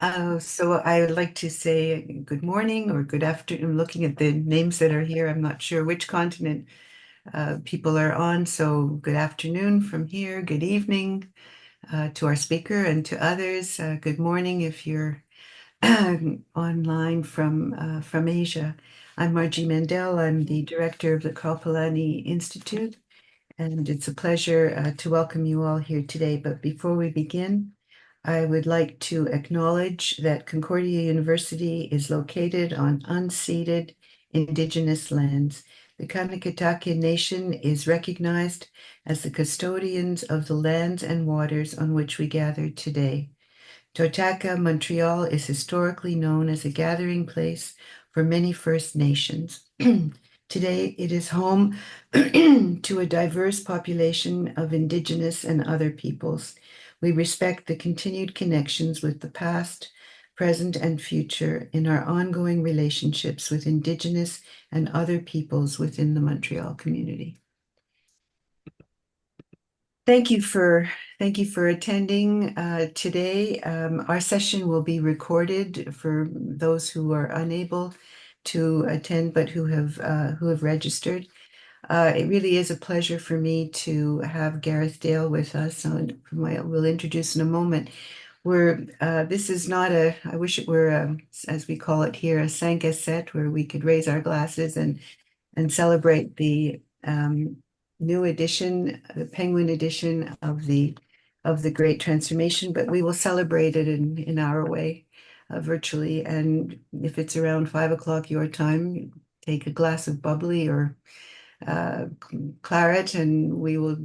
So I would like to say good morning or good afternoon. Looking at the names that are here, I'm not sure which continent people are on. So good afternoon from here, good evening to our speaker and to others. Good morning if you're online from Asia. I'm Margie Mendel. I'm the director of the Kalpalani Institute, and it's a pleasure to welcome you all here today. But before we begin, I would like to acknowledge that Concordia University is located on unceded Indigenous lands. The Kanikatake Nation is recognized as the custodians of the lands and waters on which we gather today. Totaka, Montreal is historically known as a gathering place for many First Nations. Today, it is home to a diverse population of Indigenous and other peoples. We respect the continued connections with the past, present, and future in our ongoing relationships with Indigenous and other peoples within the Montreal community. Thank you for thank you for attending today. Our session will be recorded for those who are unable to attend but who have registered. It really is a pleasure for me to have Gareth Dale with us. We'll introduce in a moment. This is not I wish it were, as we call it here, a Sanka set where we could raise our glasses and celebrate the new edition, the Penguin edition of the Great Transformation. But we will celebrate it in our way, virtually. And if it's around 5 o'clock your time, take a glass of bubbly or uh, claret, and we will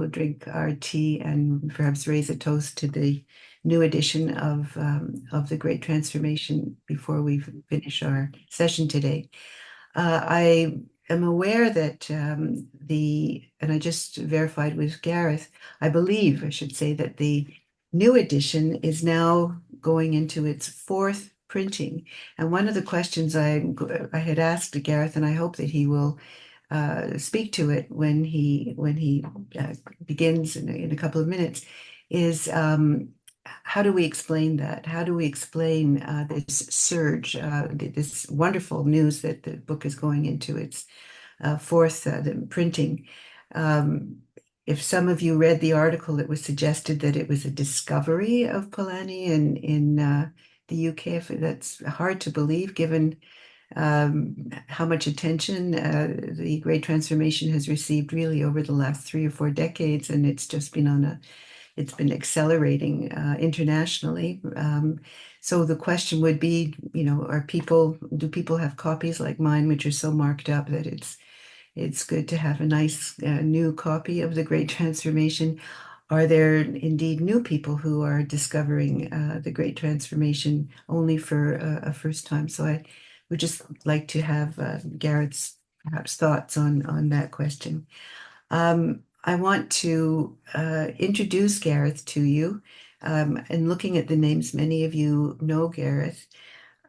drink our tea and perhaps raise a toast to the new edition of the Great Transformation before we finish our session today. I am aware that and I just verified with Gareth, I believe I should say that the new edition is now going into its fourth printing. And one of the questions I had asked Gareth, and I hope that he will speak to it when he begins in a couple of minutes, is how do we explain that? How do we explain this surge, this wonderful news that the book is going into its fourth the printing? Um, if some of you read the article, it was suggested that it was a discovery of Polanyi in the UK. If that's hard to believe, given how much attention the Great Transformation has received really over the last 3 or 4 decades, and it's just been it's been accelerating internationally. So the question would be, do people have copies like mine, which are so marked up that it's good to have a nice new copy of the Great Transformation? Are there indeed new people who are discovering the Great Transformation only for a first time? So I would just like to have Garrett's perhaps thoughts on that question. I want to introduce Gareth to you. And looking at the names, many of you know Gareth.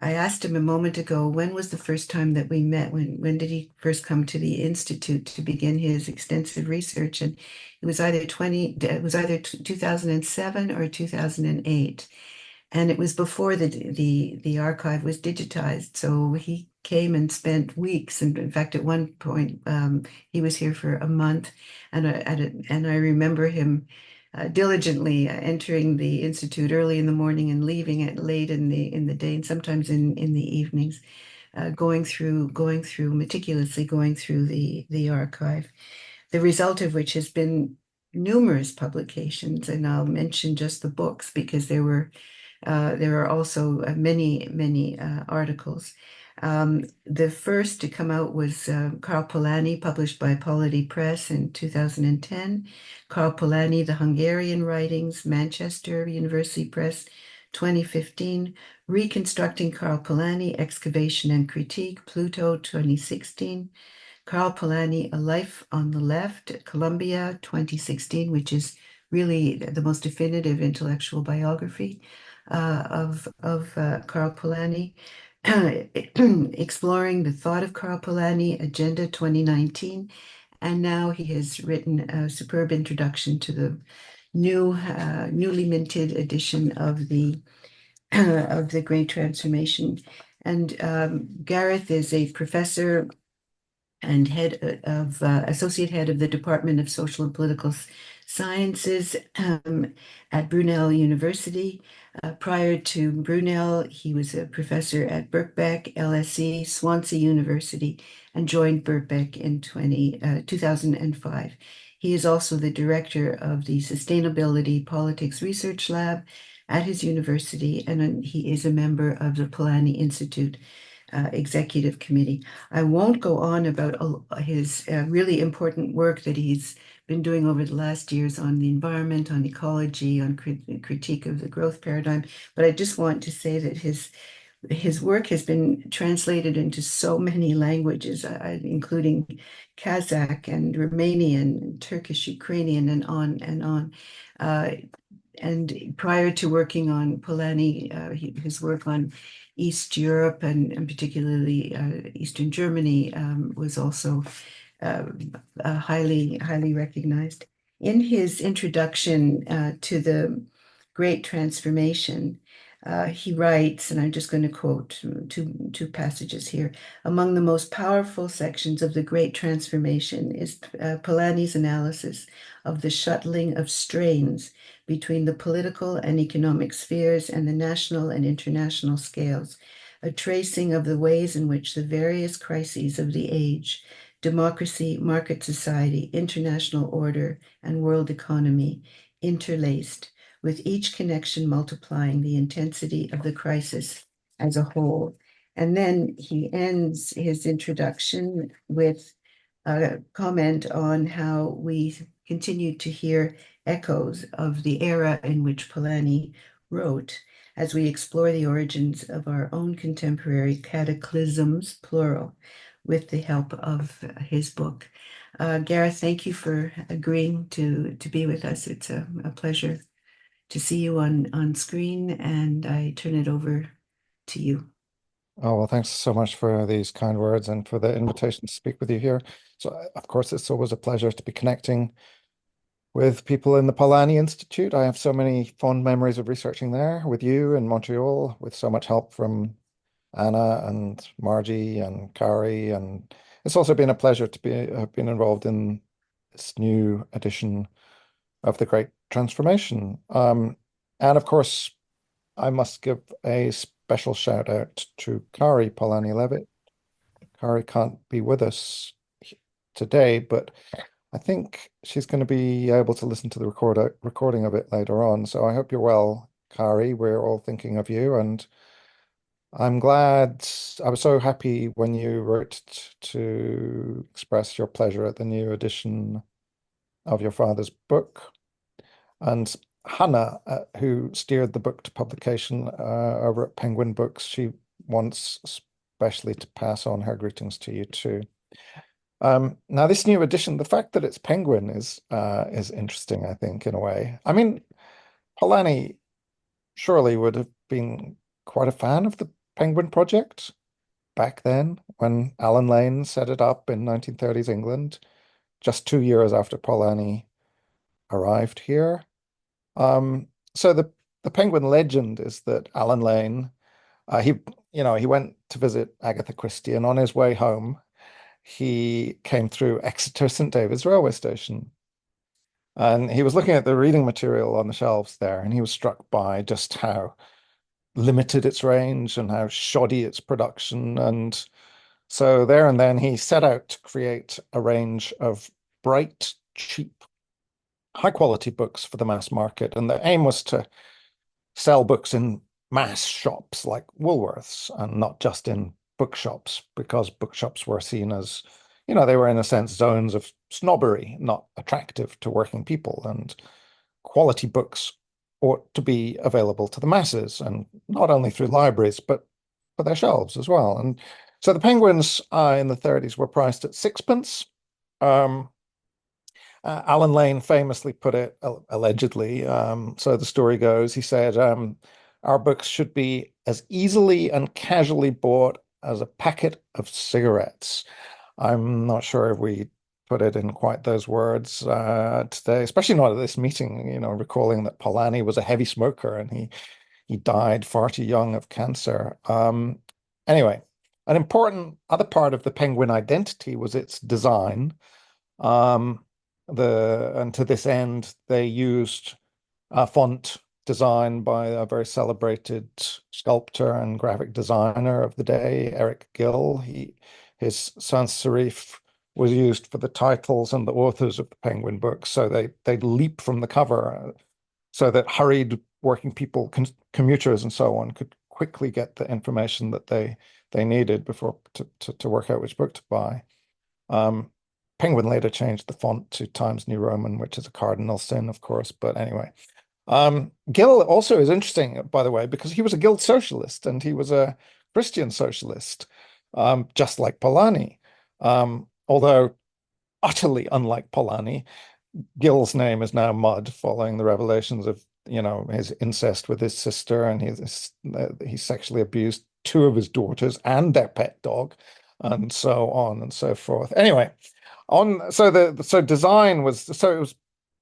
I asked him a moment ago, when was the first time that we met? When did he first come to the Institute to begin his extensive research? And it was either 2007 or 2008. And it was before the archive was digitized. So he came and spent weeks. And in fact, at one point, he was here for a month. And I remember him diligently entering the institute early in the morning and leaving it late in the day, and sometimes in the evenings, meticulously going through the archive. The result of which has been numerous publications, and I'll mention just the books because there are also many articles. The first to come out was Karl Polanyi, published by Polity Press in 2010. Karl Polanyi, The Hungarian Writings, Manchester University Press, 2015. Reconstructing Karl Polanyi, Excavation and Critique, Pluto, 2016. Karl Polanyi, A Life on the Left, Columbia, 2016, which is really the most definitive intellectual biography of Karl Polanyi. Exploring the Thought of Karl Polanyi, Agenda 2019. And now he has written a superb introduction to the newly minted edition of the of the Great Transformation. And Gareth is a professor and associate head of the Department of Social and Political Sciences at Brunel University. Prior to Brunel, he was a professor at Birkbeck, LSE, Swansea University, and joined Birkbeck in 2005. He is also the director of the Sustainability Politics Research Lab at his university, and he is a member of the Polanyi Institute executive committee. I won't go on about his really important work that he's been doing over the last years on the environment, on ecology, on critique of the growth paradigm, but I just want to say that his work has been translated into so many languages, including Kazakh and Romanian, and Turkish, Ukrainian, and on and on. And prior to working on Polanyi, his work on East Europe and particularly Eastern Germany was also uh, highly recognized. In his introduction to the Great Transformation, he writes, and I'm just going to quote two passages here. Among the most powerful sections of the Great Transformation is Polanyi's analysis of the shuttling of strains between the political and economic spheres and the national and international scales, a tracing of the ways in which the various crises of the age, democracy, market society, international order, and world economy, interlaced, with each connection multiplying the intensity of the crisis as a whole. And then he ends his introduction with a comment on how we continue to hear echoes of the era in which Polanyi wrote as we explore the origins of our own contemporary cataclysms, plural, with the help of his book. Gareth, thank you for agreeing to be with us. It's a pleasure to see you on screen, and I turn it over to you. Oh, well, thanks so much for these kind words and for the invitation to speak with you here. So, of course, it's always a pleasure to be connecting with people in the Polanyi Institute. I have so many fond memories of researching there with you in Montreal, with so much help from Anna and Margie and Kari. And it's also been a pleasure to have been involved in this new edition of the Great Transformation. And of course, I must give a special shout out to Kari Polanyi-Levitt. Kari can't be with us today, but I think she's going to be able to listen to the recording of it later on. So I hope you're well, Kari. We're all thinking of you, and I'm glad. I was so happy when you wrote to express your pleasure at the new edition of your father's book. And Hannah, who steered the book to publication over at Penguin Books, she wants especially to pass on her greetings to you too. Now, this new edition, the fact that it's Penguin is interesting, I think, in a way. I mean, Polanyi surely would have been quite a fan of the Penguin Project back then when Alan Lane set it up in 1930s England, just 2 years after Polanyi arrived here. So the Penguin legend is that Alan Lane, he went to visit Agatha Christie, and on his way home, he came through Exeter St David's railway station, and he was looking at the reading material on the shelves there, and he was struck by just how limited its range and how shoddy its production, and so there and then he set out to create a range of bright, cheap, high quality books for the mass market. And the aim was to sell books in mass shops like Woolworths and not just in bookshops, because bookshops were seen as, they were in a sense zones of snobbery, not attractive to working people. And quality books ought to be available to the masses, and not only through libraries, but for their shelves as well. And so the Penguins in the 30s were priced at sixpence. Um, Alan Lane famously put it, allegedly, so the story goes, he said, our books should be as easily and casually bought as a packet of cigarettes. I'm not sure if we put it in quite those words today, especially not at this meeting, recalling that Polanyi was a heavy smoker and he he died far too young of cancer. Anyway, an important other part of the Penguin identity was its design. Um, and to this end, they used a font design by a very celebrated sculptor and graphic designer of the day, Eric Gill. His sans serif was used for the titles and the authors of the Penguin books, so they leap from the cover so that hurried working people, commuters, and so on could quickly get the information that they needed before to work out which book to buy. Um, Penguin later changed the font to Times New Roman, which is a cardinal sin, of course. But anyway, Gill also is interesting, by the way, because he was a Guild socialist and he was a Christian socialist, just like Polanyi. Although utterly unlike Polanyi, Gill's name is now mud following the revelations of, his incest with his sister, and he sexually abused two of his daughters and their pet dog, and so on and so forth. Anyway, on so design was so it was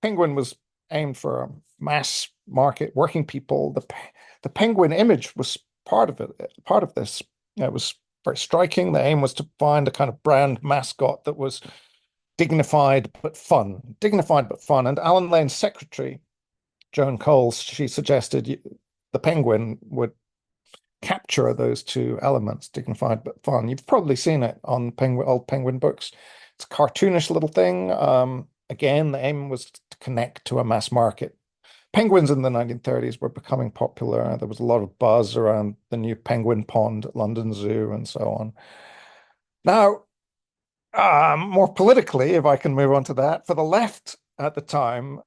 Penguin was aimed for a mass market working people. The Penguin image was part of it, part of this. It was very striking. The aim was to find a kind of brand mascot that was dignified but fun. And Alan Lane's secretary, Joan Coles, she suggested the Penguin would capture those two elements, dignified but fun. You've probably seen it on old Penguin books. It's a cartoonish little thing. Again, the aim was to connect to a mass market. Penguins in the 1930s were becoming popular. There was a lot of buzz around the new penguin pond at London Zoo and so on. Now, more politically, if I can move on to that, for the left at the time,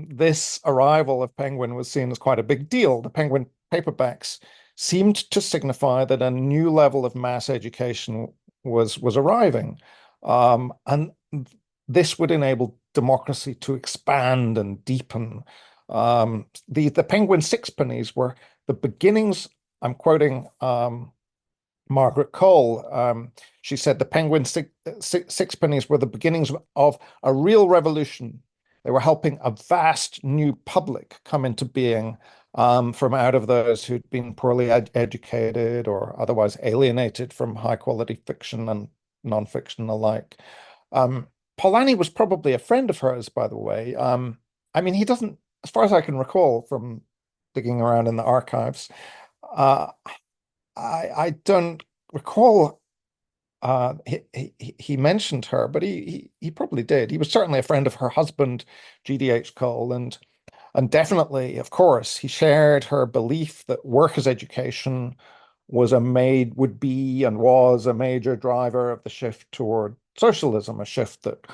this arrival of Penguin was seen as quite a big deal. The Penguin paperbacks seemed to signify that a new level of mass education was arriving, and this would enable democracy to expand and deepen. The Penguin sixpennies were the beginnings. I'm quoting Margaret Cole. She said the Penguin sixpennies were the beginnings of a real revolution. They were helping a vast new public come into being from out of those who'd been poorly educated or otherwise alienated from high quality fiction and nonfiction alike. Polanyi was probably a friend of hers, by the way. I mean, he doesn't, as far as I can recall from digging around in the archives, uh, I don't recall he mentioned her, but he probably did. He was certainly a friend of her husband, GDH Cole, and definitely, of course, he shared her belief that workers' education would be and was a major driver of the shift toward socialism, a shift that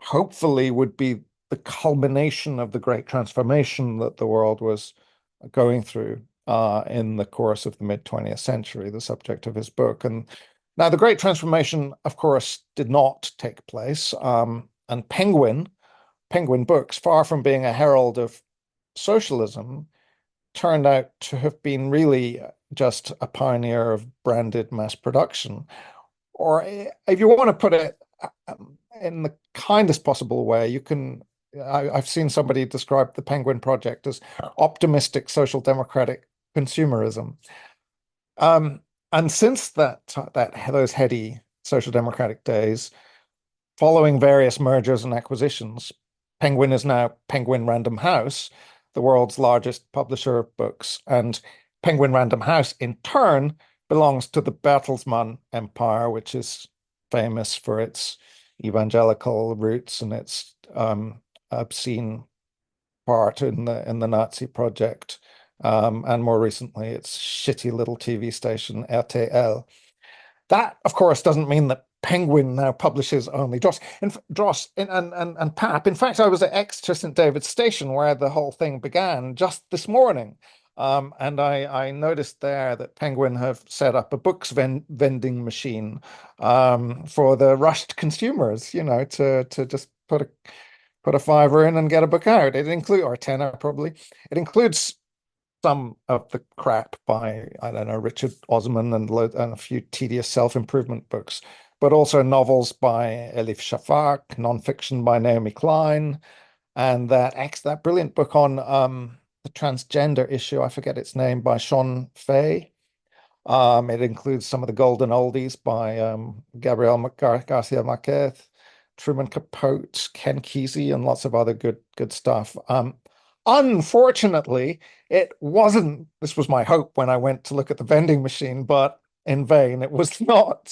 hopefully would be the culmination of the great transformation that the world was going through in the course of the mid-20th century, the subject of his book. And now the great transformation, of course, did not take place. And Penguin Books, far from being a herald of socialism, turned out to have been really just a pioneer of branded mass production. Or if you want to put it in the kindest possible way, I've seen somebody describe the Penguin Project as optimistic social democratic consumerism. And since those heady social democratic days, following various mergers and acquisitions, Penguin is now Penguin Random House, the world's largest publisher of books. And Penguin Random House, in turn, belongs to the Bertelsmann Empire, which is famous for its evangelical roots and its obscene part in the Nazi project, and more recently, its shitty little TV station RTL. That, of course, doesn't mean that Penguin now publishes only and Pap. In fact, I was at Exeter St. David's Station where the whole thing began just this morning. And I noticed there that Penguin have set up a books vending machine for the rushed consumers, to just put a fiver in and get a book out. Or a tenner probably. It includes some of the crap by, I don't know, Richard Osman and a few tedious self-improvement books, but also novels by Elif Shafak, nonfiction by Naomi Klein, and that brilliant book on the transgender issue, I forget its name, by Sean Fay. It includes some of the golden oldies by Garcia Marquez, Truman Capote, Ken Kesey, and lots of other good stuff. Unfortunately, it wasn't. This was my hope when I went to look at the vending machine, but in vain. It was not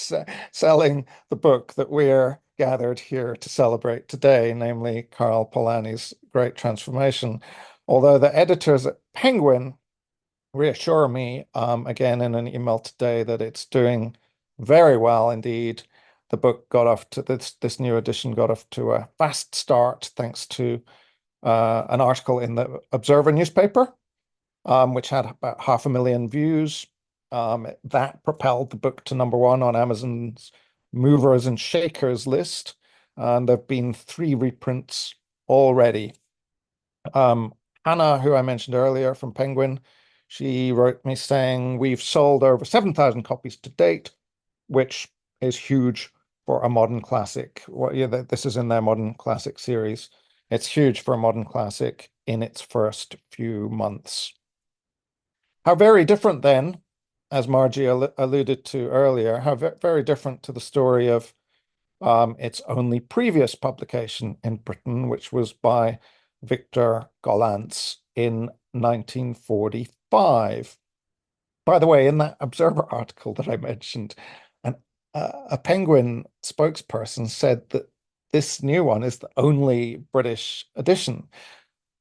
selling the book that we're gathered here to celebrate today, namely Karl Polanyi's Great Transformation. Although the editors at Penguin reassure me again in an email today that it's doing very well indeed. The book got off to this new edition got off to a fast start thanks to an article in the Observer newspaper, which had about 500,000 views. That propelled the book to #1 on Amazon's movers and shakers list, and there've been 3 reprints already. Hannah, who I mentioned earlier from Penguin, she wrote me saying we've sold over 7,000 copies to date, which is huge for a modern classic. Well, yeah, this is in their modern classic series. It's huge for a modern classic in its first few months. How very different then, as Margie alluded to earlier, how very different to the story of its only previous publication in Britain, which was by Victor Gollancz in 1945. By the way, in that Observer article that I mentioned, a Penguin spokesperson said that this new one is the only British edition,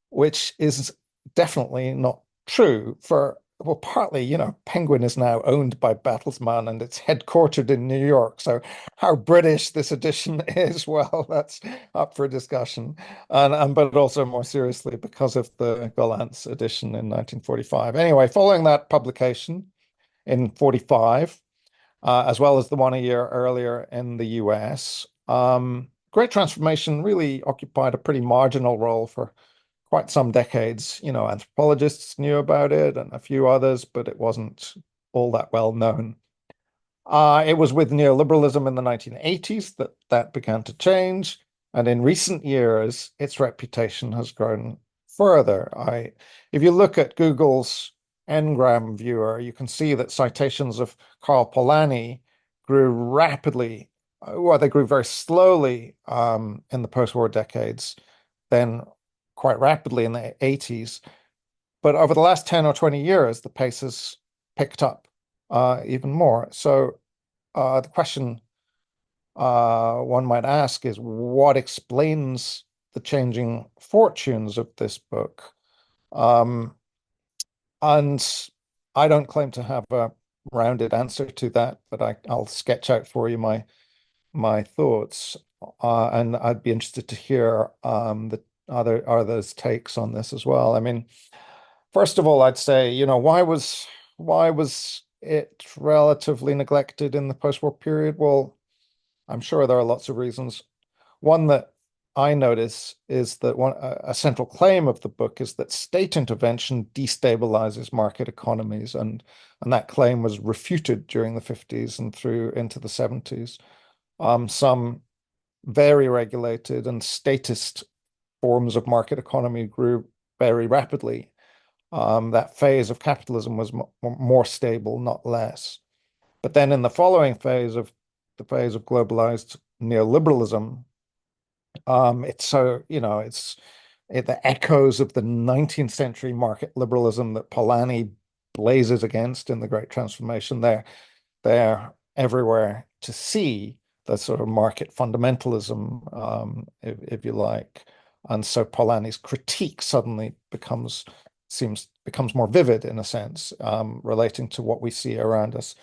which is definitely not true for, well, partly, Penguin is now owned by Bertelsmann and it's headquartered in New York. So how British this edition is, well, that's up for discussion. But also more seriously, because of the Gollancz edition in 1945. Anyway, following that publication in 45, as well as the one a year earlier in the US, Great Transformation really occupied a pretty marginal role for quite some decades. Anthropologists knew about it and a few others, but it wasn't all that well known. It was with neoliberalism in the 1980s that began to change. And in recent years, its reputation has grown further. If you look at Google's Ngram viewer, you can see that citations of Karl Polanyi grew rapidly. Well, they grew very slowly in the post-war decades, then quite rapidly in the 80s. But over the last 10 or 20 years, the pace has picked up even more. So the question one might ask is, what explains the changing fortunes of this book? And I don't claim to have a rounded answer to that, but I'll sketch out for you my thoughts. And I'd be interested to hear the others' takes on this as well. I mean, first of all, I'd say, why was it relatively neglected in the post-war period? Well, I'm sure there are lots of reasons. One that I notice is that a central claim of the book is that state intervention destabilizes market economies, and that claim was refuted during the 50s and through into the 70s. Some very regulated and statist forms of market economy grew very rapidly. That phase of capitalism was more stable, not less. But then in the following phase of globalized neoliberalism, it's so, the echoes of the 19th century market liberalism that Polanyi blazes against in the Great Transformation. They're everywhere to see, the sort of market fundamentalism, if you like. And so Polanyi's critique suddenly becomes more vivid in a sense, relating to what we see around us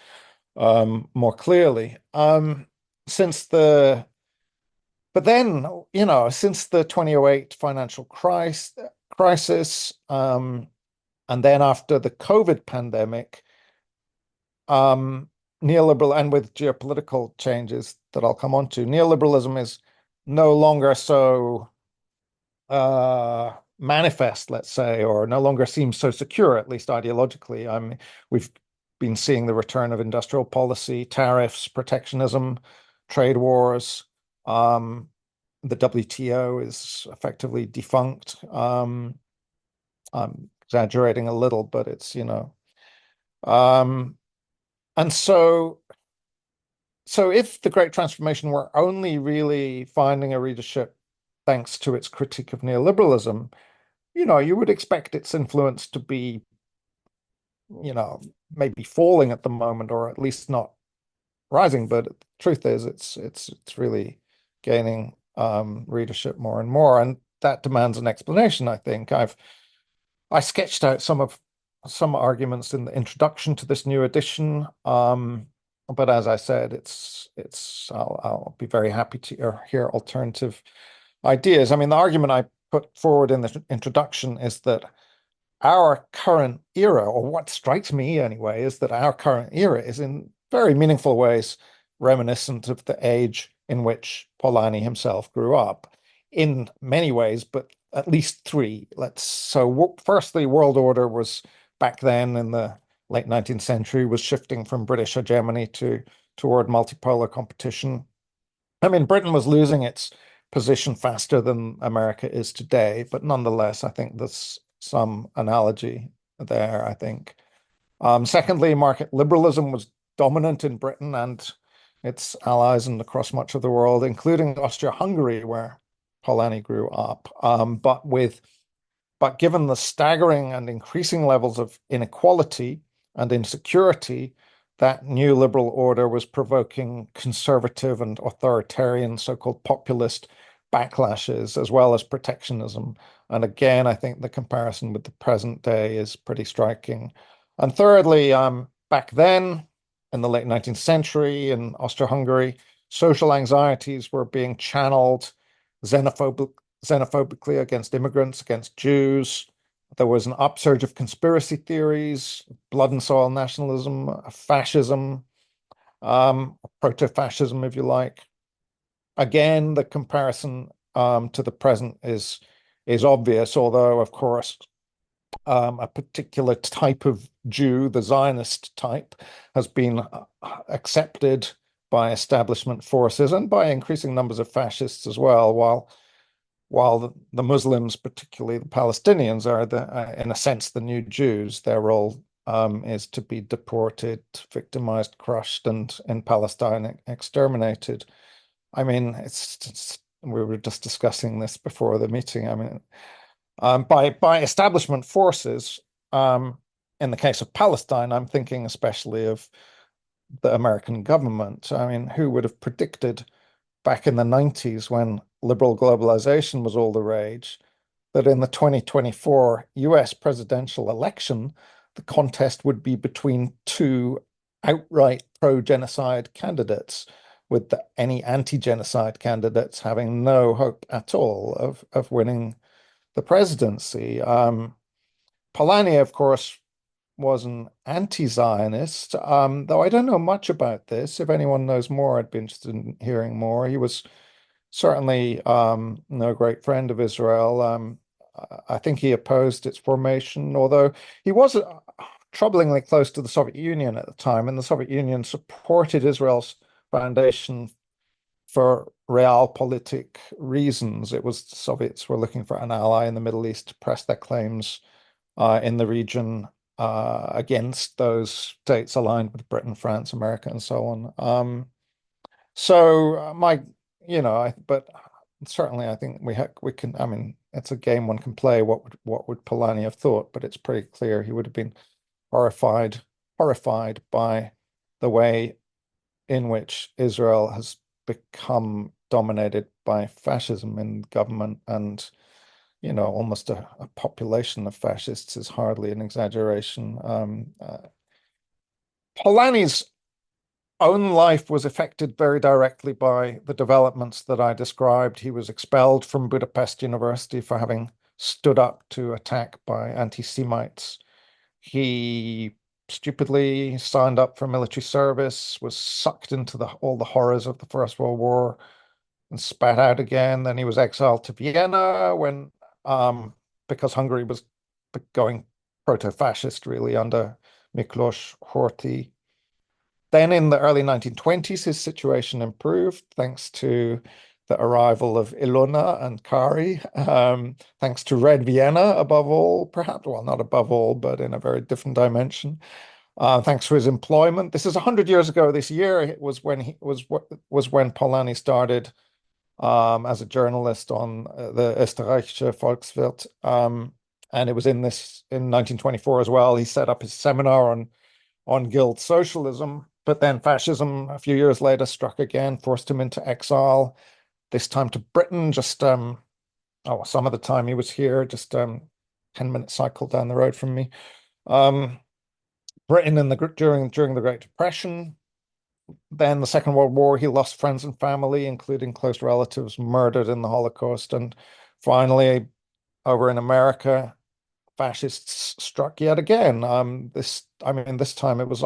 more clearly. But then, since the 2008 financial crisis, and then after the COVID pandemic, neoliberal, and with geopolitical changes that I'll come on to, neoliberalism is no longer so manifest, let's say, or no longer seems so secure, at least ideologically. We've been seeing the return of industrial policy, tariffs, protectionism, trade wars. The WTO is effectively defunct. exaggerating a little, but it's, um, and so if the Great Transformation were only really finding a readership thanks to its critique of neoliberalism, you would expect its influence to be, you know, maybe falling at the moment, or at least not rising. But the truth is, it's really gaining readership more and more, and that demands an explanation. I think I sketched out some arguments in the introduction to this new edition. But as I said, I'll be very happy to hear alternative ideas. I mean, the argument I put forward in the introduction is that our current era, or what strikes me anyway, is that our current era is in very meaningful ways reminiscent of the age in which Polanyi himself grew up, in many ways, but at least three. Firstly, world order was back then in the late 19th century was shifting from British hegemony toward multipolar competition. I mean, Britain was losing its position faster than America is today, but nonetheless, I think there's some analogy there, I think. Secondly, market liberalism was dominant in Britain and its allies and across much of the world, including Austria-Hungary, where Polanyi grew up. But given the staggering and increasing levels of inequality and insecurity, that new liberal order was provoking conservative and authoritarian, so-called populist backlashes, as well as protectionism. And again, I think the comparison with the present day is pretty striking. And thirdly, back then, in the late 19th century in Austria-Hungary, social anxieties were being channeled xenophobic, xenophobically against immigrants, against Jews. There was an upsurge of conspiracy theories, blood and soil nationalism, fascism, proto-fascism, if you like. Again, the comparison to the present is obvious, although, of course, a particular type of Jew, the Zionist type, has been accepted by establishment forces and by increasing numbers of fascists as well, while the Muslims, particularly the Palestinians, are in a sense the new Jews. Their role is to be deported, victimized, crushed, and in Palestine exterminated. I mean, we were just discussing this before the meeting. I mean, by establishment forces, in the case of Palestine, I'm thinking especially of the American government. I mean, who would have predicted back in the 90s when liberal globalization was all the rage, that in the 2024 US presidential election, the contest would be between two outright pro-genocide candidates, with any anti-genocide candidates having no hope at all of winning the presidency. Polanyi, of course, was an anti-Zionist, though I don't know much about this. If anyone knows more, I'd be interested in hearing more. He was certainly no great friend of Israel. I think he opposed its formation, although he was troublingly close to the Soviet Union at the time, and the Soviet Union supported Israel's foundation for realpolitik reasons. It was the Soviets were looking for an ally in the Middle East to press their claims in the region against those states aligned with Britain, France, America, and so on. So but certainly I think we can. I mean, it's a game one can play. What would Polanyi have thought? But it's pretty clear he would have been horrified by the way in which Israel has become dominated by fascism in government, and almost a population of fascists is hardly an exaggeration. Polanyi's own life was affected very directly by the developments that I described. He was expelled from Budapest University for having stood up to attack by anti-Semites. He stupidly signed up for military service, was sucked into all the horrors of the First World War, and spat out again. Then he was exiled to Vienna because Hungary was going proto-fascist really under Miklos Horthy. Then in the early 1920s, his situation improved thanks to the arrival of Ilona and Kari, thanks to Red Vienna above all, perhaps, well, not above all, but in a very different dimension. Thanks to his employment. This is 100 years ago this year. It was when was when Polanyi started as a journalist on the Österreichische Volkswirt. And it was in 1924 as well. He set up his seminar on guild socialism, but then fascism a few years later struck again, forced him into exile, this time to Britain, just some of the time he was here, just 10-minute cycle down the road from me. Britain during the Great Depression, then the Second World War, he lost friends and family, including close relatives murdered in the Holocaust. And finally, over in America, fascists struck yet again. This time it was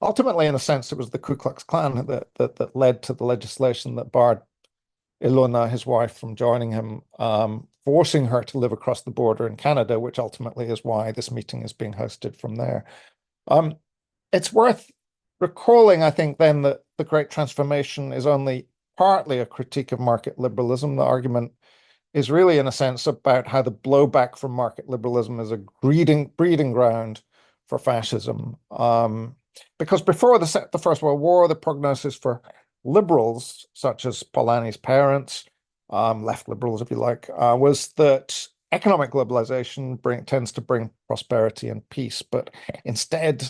ultimately, in a sense, it was the Ku Klux Klan that led to the legislation that barred Ilona, his wife, from joining him, forcing her to live across the border in Canada, which ultimately is why this meeting is being hosted from there. Um, it's worth recalling, I think, then that the Great Transformation is only partly a critique of market liberalism. The argument is really, in a sense, about how the blowback from market liberalism is a breeding ground for fascism. Because before the First World War, the prognosis for liberals, such as Polanyi's parents, left liberals, if you like, was that economic globalization tends to bring prosperity and peace. But instead,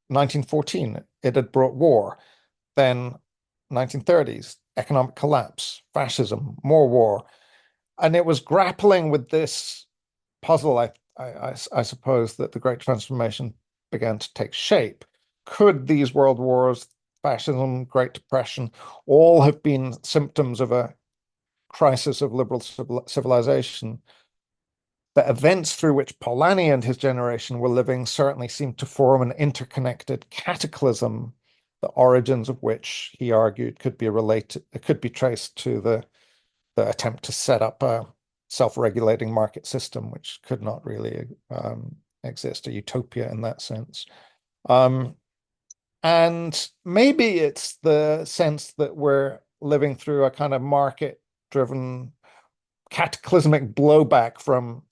1914, it had brought war. Then 1930s, economic collapse, fascism, more war. And it was grappling with this puzzle, I suppose, that the Great Transformation began to take shape. Could these world wars, fascism, Great Depression, all have been symptoms of a crisis of liberal civilization? The events through which Polanyi and his generation were living certainly seemed to form an interconnected cataclysm, the origins of which, he argued, could be traced to the attempt to set up a self-regulating market system, which could not really exist, a utopia in that sense. And maybe it's the sense that we're living through a kind of market-driven cataclysmic blowback from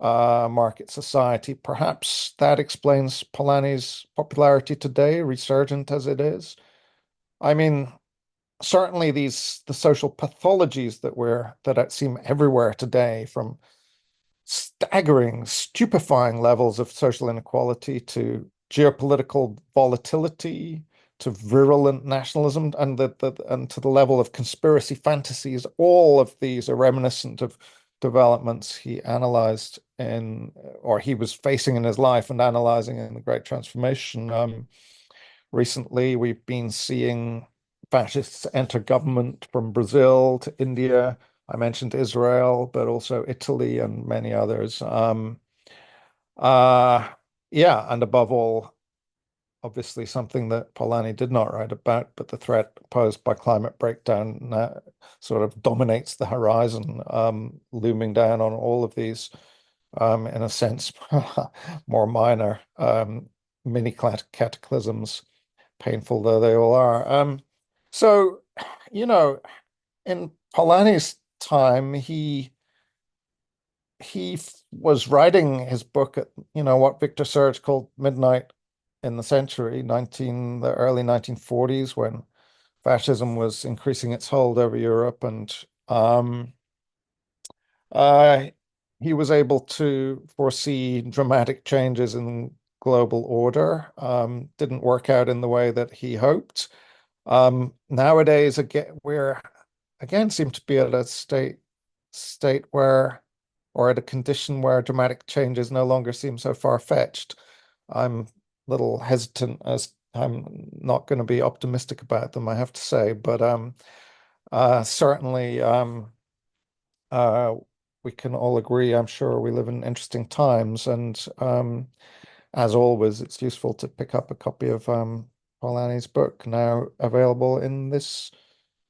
market society. Perhaps that explains Polanyi's popularity today, resurgent as it is. I mean, certainly the social pathologies that seem everywhere today, from staggering, stupefying levels of social inequality to geopolitical volatility to virulent nationalism and to the level of conspiracy fantasies. All of these are reminiscent of developments he analyzed or he was facing in his life and analyzing in the Great Transformation. Recently, we've been seeing fascists enter government from Brazil to India. I mentioned Israel, but also Italy and many others. Uh, yeah, and above all, obviously something that Polanyi did not write about, but the threat posed by climate breakdown sort of dominates the horizon, looming down on all of these, in a sense, more minor mini cataclysms, painful though they all are. So, you know, in Polanyi's time, he was writing his book at, what Victor Serge called midnight in the century, the early 1940s, when fascism was increasing its hold over Europe, and uh, he was able to foresee dramatic changes in global order. Didn't work out in the way that he hoped. Nowadays, again, we're again seem to be at a state where, or at a condition where dramatic changes no longer seem so far-fetched. I'm a little hesitant, as I'm not going to be optimistic about them, I have to say, but certainly uh, we can all agree, I'm sure we live in interesting times, and as always, it's useful to pick up a copy of Polanyi's book, now available in this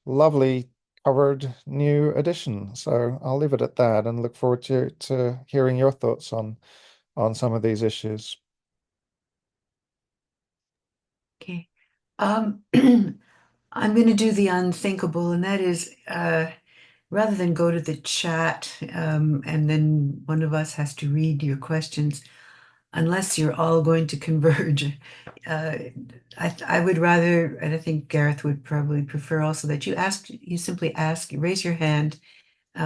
lovely covered new edition. So I'll leave it at that and look forward to hearing your thoughts on some of these issues. Okay. I'm going to do the unthinkable, and that is rather than go to the chat, and then one of us has to read your questions, unless you're all going to converge. Uh, I would rather, and I think Gareth would probably prefer also that you simply ask, raise your hand.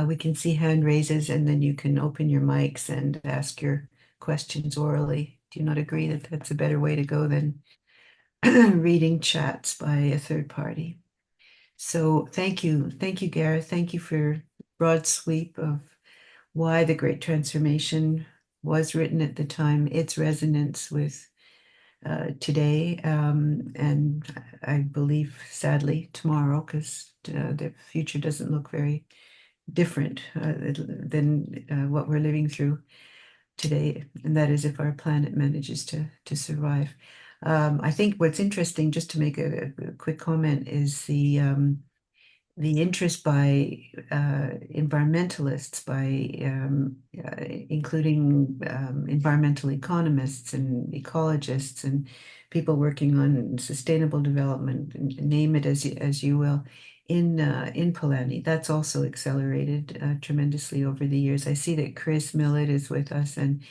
We can see hand raises, and then you can open your mics and ask your questions orally. Do you not agree that that's a better way to go than reading chats by a third party? So thank you, Gareth. Thank you for broad sweep of why the Great Transformation was written at the time, its resonance with today, and I believe, sadly, tomorrow, because the future doesn't look very different than what we're living through today, and that is if our planet manages to survive. I think what's interesting, just to make a quick comment, is the interest by environmentalists, including environmental economists and ecologists and people working on sustainable development, and name it as you will, in Palani. That's also accelerated tremendously over the years. I see that Chris Millett is with us, and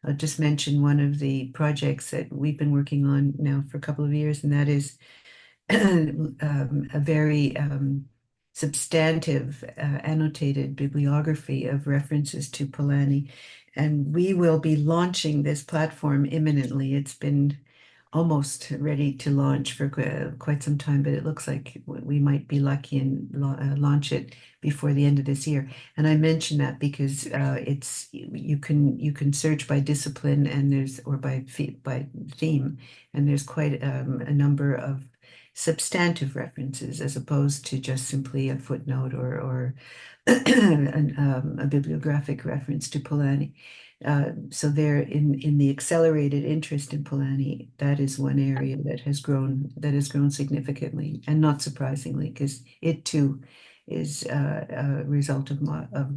I'll just mention one of the projects that we've been working on now for a couple of years, and that is a very substantive annotated bibliography of references to Polanyi. And we will be launching this platform imminently. It's been almost ready to launch for quite some time, but it looks like we might be lucky and launch it before the end of this year. And I mention that because it's you can search by discipline, and there's or by theme, and there's quite a number of substantive references as opposed to just simply a footnote or a bibliographic reference to Polanyi. So there, in the accelerated interest in Polanyi, that is one area that has grown significantly, and not surprisingly, because it too is a result of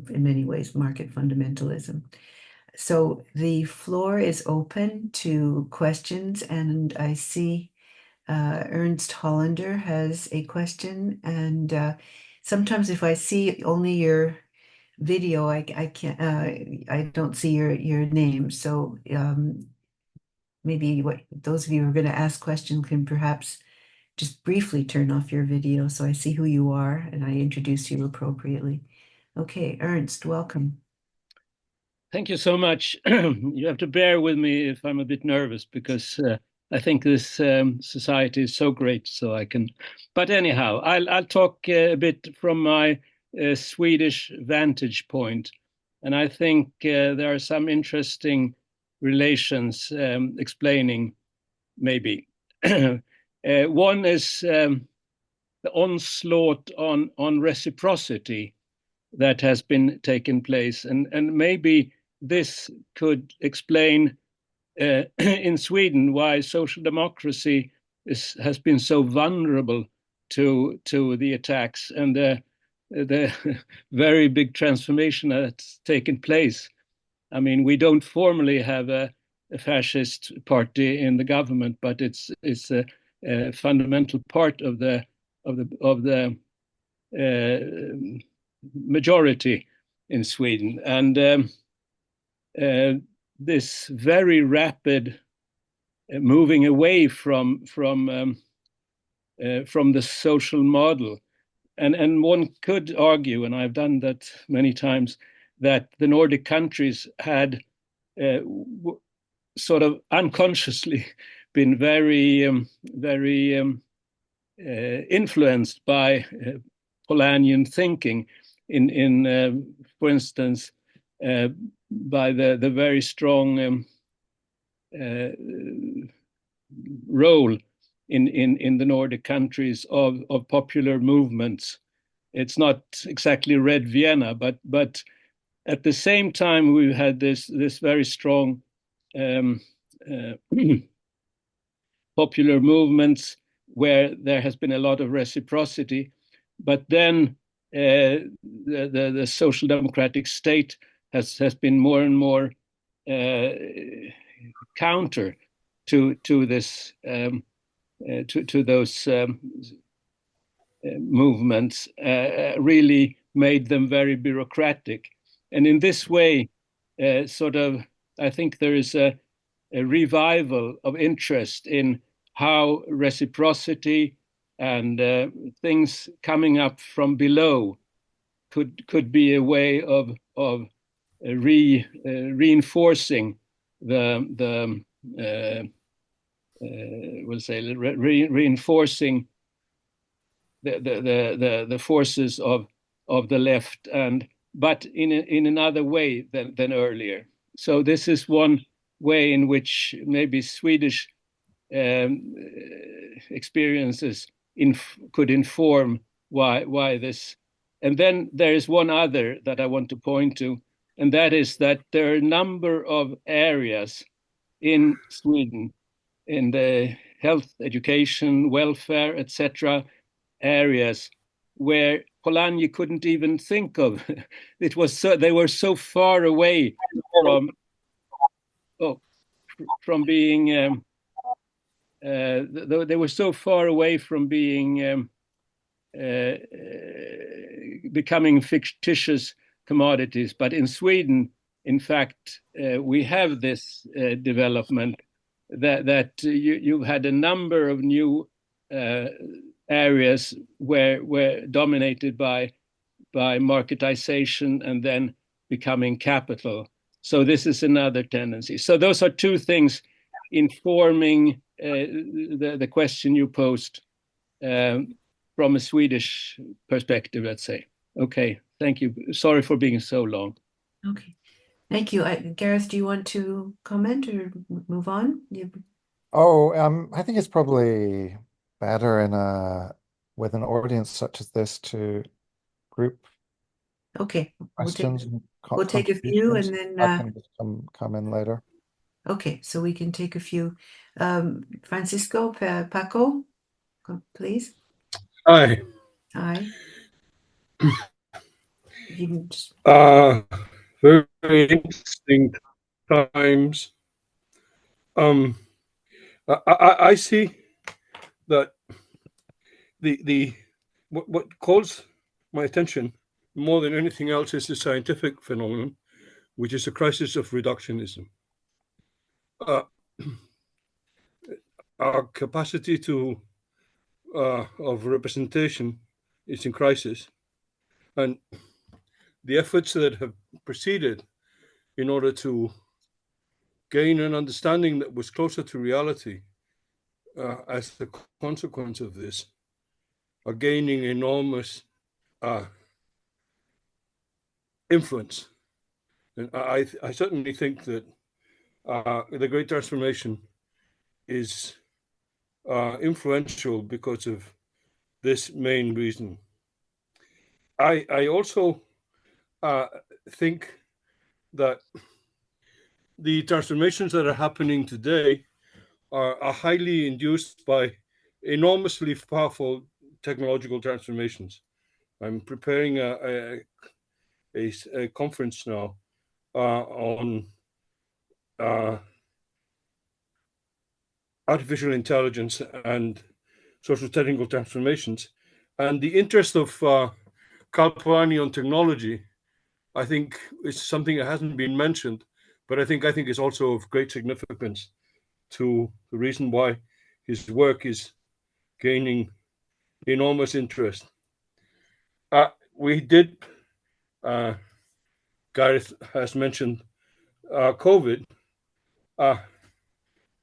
in many ways market fundamentalism. So the floor is open to questions, and I see Ernst Hollander has a question, and sometimes if I see only your video, I can't I don't see your name. So maybe what those of you who are going to ask questions can perhaps just briefly turn off your video so I see who you are and I introduce you appropriately. Okay, Ernst, welcome. Thank you so much. You have to bear with me if I'm a bit nervous because I think this society is so great, so I can. But anyhow, I'll talk a bit from my Swedish vantage point, and I think there are some interesting relations explaining maybe. One is the onslaught on reciprocity that has been taken place, and maybe this could explain in Sweden why social democracy has been so vulnerable to the attacks and the very big transformation that's taken place. I mean, we don't formally have a fascist party in the government, but it's a fundamental part of the majority in Sweden, and this very rapid moving away from the social model, and one could argue, and I've done that many times, that the Nordic countries had sort of unconsciously been very influenced by Polanyian thinking, for instance, by the very strong role in the Nordic countries of popular movements. It's not exactly Red Vienna, but at the same time we've had this very strong popular movements where there has been a lot of reciprocity, but then the social democratic state has been more and more counter to this to those movements, really made them very bureaucratic. And in this way, I think there is a revival of interest in how reciprocity and things coming up from below could be a way of reinforcing the we'll say reinforcing the forces of the left, but in another way than earlier. So this is one way in which maybe Swedish experiences could inform why this. And then there is one other that I want to point to, and that is that there are a number of areas in Sweden in the health, education, welfare, etc. areas where Polanyi couldn't even think of. It was they were so far away from being they were so far away from being becoming fictitious commodities. But in Sweden, in fact, we have this development that you've had a number of new areas where dominated by marketization and then becoming capital. So this is another tendency. So those are two things informing the question you posed from a Swedish perspective, let's say. Okay, thank you. Sorry for being so long. Okay, thank you. Gareth, do you want to comment or move on? I think it's probably better with an audience such as this to group Okay, questions and we'll take a few and contributions. then I can just come in later. okay, so we can take a few. Francisco, Paco, please. Hi. Hi. You can just... Very interesting times. I see that what calls my attention more than anything else is the scientific phenomenon, which is a crisis of reductionism. Our capacity of representation is in crisis, and the efforts that have proceeded in order to gain an understanding that was closer to reality as a consequence of this are gaining enormous influence. And I certainly think that the Great Transformation is influential because of this main reason. I also think that the transformations that are happening today are highly induced by enormously powerful technological transformations. I'm preparing a conference now on artificial intelligence and social technical transformations. And the interest of Karl Polanyi on technology, I think, is something that hasn't been mentioned, but I think is also of great significance to the reason why his work is gaining enormous interest. We did, Gareth has mentioned COVID.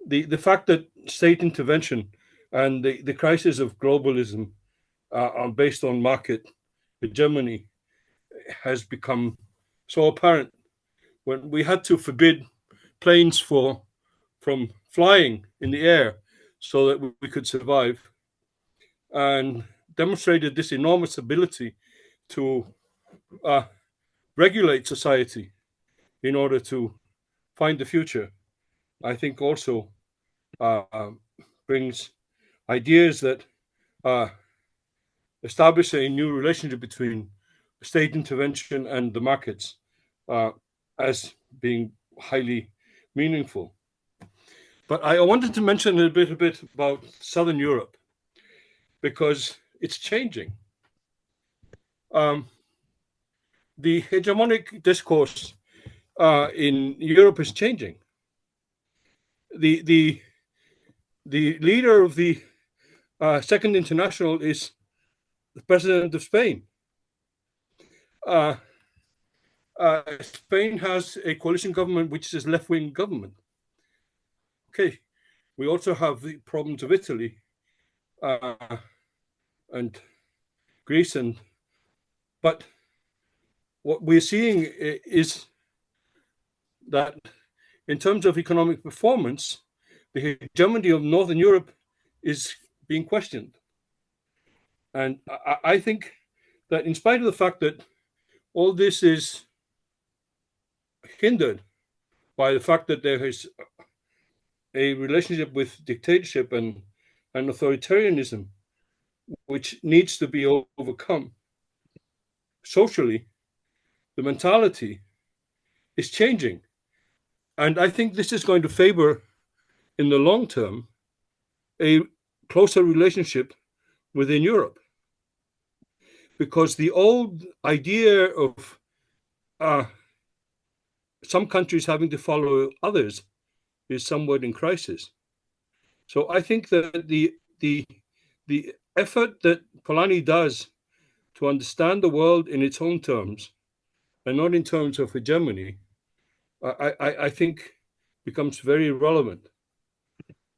The fact that state intervention and the crisis of globalism are based on market hegemony has become so apparent when we had to forbid planes from flying in the air so that we could survive, and demonstrated this enormous ability to regulate society in order to find the future. I think also brings ideas that establish a new relationship between state intervention and the markets as being highly meaningful. But I wanted to mention a bit about Southern Europe because it's changing. the hegemonic discourse in Europe is changing. The leader of the Second International is the president of Spain. Spain has a coalition government which is left-wing government. Okay, we also have the problems of Italy and Greece, but what we're seeing is that in terms of economic performance, the hegemony of Northern Europe is being questioned. And I think that in spite of the fact that all this is hindered by the fact that there is a relationship with dictatorship and authoritarianism, which needs to be overcome socially, the mentality is changing. And I think this is going to favor, in the long term, a closer relationship within Europe. Because the old idea of some countries having to follow others is somewhat in crisis. So I think that the effort that Polanyi does to understand the world in its own terms and not in terms of hegemony, I think becomes very relevant.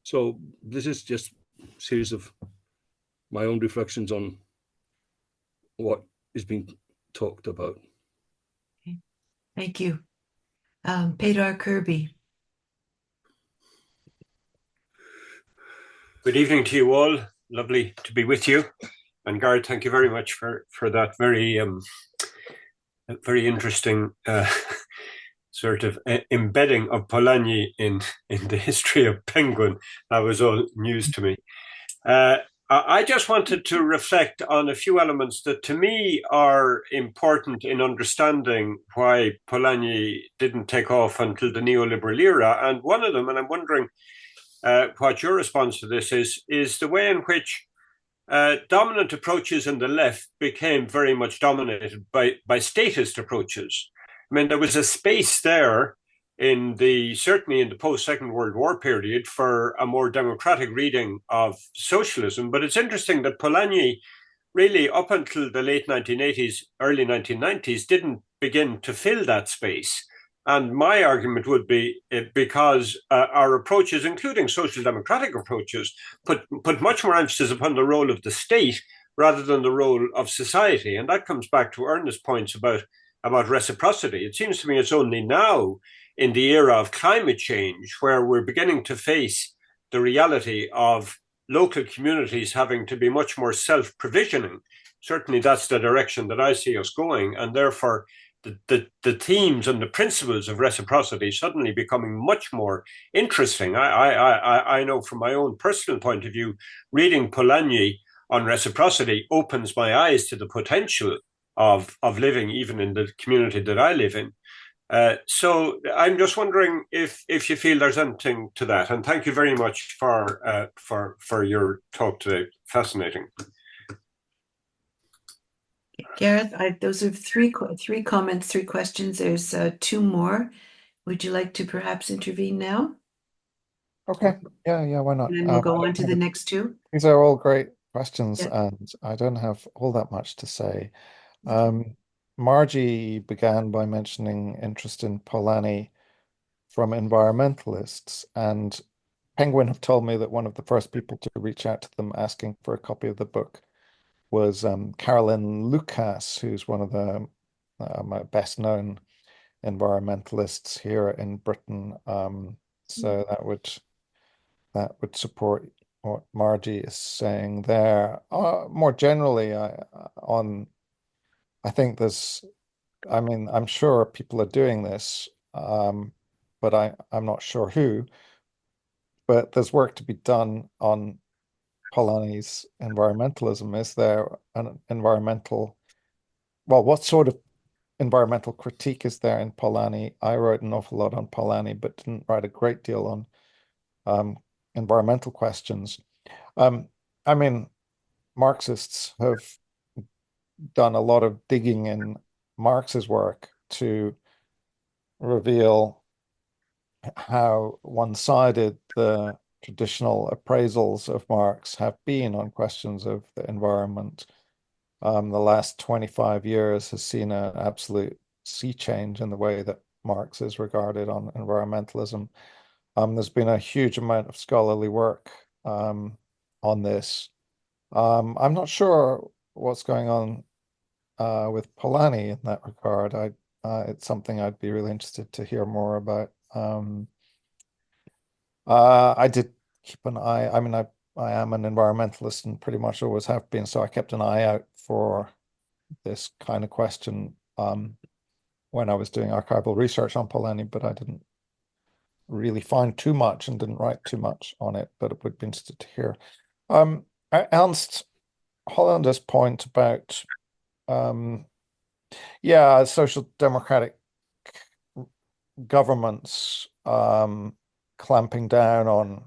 So this is just a series of my own reflections on what is being talked about. Okay. Thank you. Pedar Kirby. Good evening to you all. Lovely to be with you. And Gareth, thank you very much for that very interesting sort of embedding of Polanyi in the history of Penguin. That was all news to me. I just wanted to reflect on a few elements that to me are important in understanding why Polanyi didn't take off until the neoliberal era. And one of them, and I'm wondering what your response to this is the way in which dominant approaches in the left became very much dominated by statist approaches. I mean, there was a space there certainly in the post-Second World War period for a more democratic reading of socialism. But it's interesting that Polanyi really up until the late 1980s, early 1990s, didn't begin to fill that space. And my argument would be because our approaches, including social democratic approaches, put much more emphasis upon the role of the state rather than the role of society. And that comes back to Ernest's points about reciprocity. It seems to me it's only now in the era of climate change where we're beginning to face the reality of local communities having to be much more self-provisioning. Certainly that's the direction that I see us going. And therefore, the themes and the principles of reciprocity suddenly becoming much more interesting. I know from my own personal point of view, reading Polanyi on reciprocity opens my eyes to the potential of living even in the community that I live in. So I'm just wondering if you feel there's anything to that. And thank you very much for your talk today. Fascinating. Gareth, those are three comments, three questions. There's two more. Would you like to perhaps intervene now? Okay. Yeah, why not? And then we'll go on to the next two. These are all great questions, Yeah. and I don't have all that much to say. Margie began by mentioning interest in Polanyi from environmentalists, and Penguin have told me that one of the first people to reach out to them asking for a copy of the book was Carolyn Lucas, who's one of the best-known environmentalists here in Britain. So that would support what Margie is saying there. More generally, I think I'm sure people are doing this, but I'm not sure who. But there's work to be done on Polanyi's environmentalism. Is there an what sort of environmental critique is there in Polanyi? I wrote an awful lot on Polanyi, but didn't write a great deal on environmental questions. I mean, Marxists have done a lot of digging in Marx's work to reveal how one-sided the traditional appraisals of Marx have been on questions of the environment. The last 25 years has seen an absolute sea change in the way that Marx is regarded on environmentalism. There's been a huge amount of scholarly work on this. I'm not sure what's going on with Polanyi in that regard. It's something I'd be really interested to hear more about. I did keep an eye. I mean, I am an environmentalist and pretty much always have been, so I kept an eye out for this kind of question when I was doing archival research on Polanyi, but I didn't really find too much and didn't write too much on it, but it would be interested to hear. Ernst Hollander's point about social democratic governments clamping down on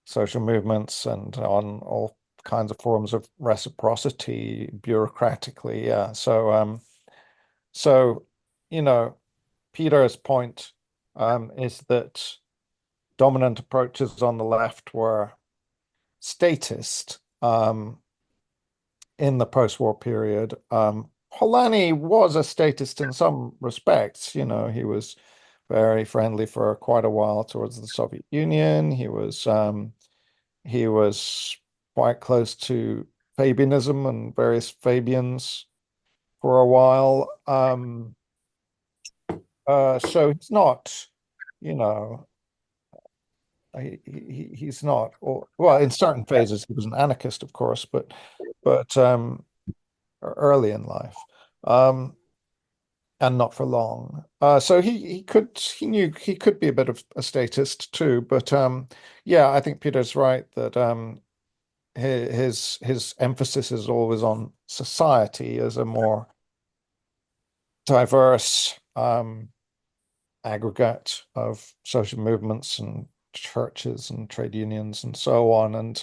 social movements and on all kinds of forms of reciprocity bureaucratically. Yeah. So Peter's point is that dominant approaches on the left were statist in the post-war period. Polanyi was a statist in some respects. He was very friendly for quite a while towards the Soviet Union. He was quite close to Fabianism and various Fabians for a while. So he's not, he's not, well, in certain phases he was an anarchist, of course, but early in life. And not for long. So he knew he could be a bit of a statist too, but I think Peter's right that his emphasis is always on society as a more diverse aggregate of social movements and churches and trade unions and so on. And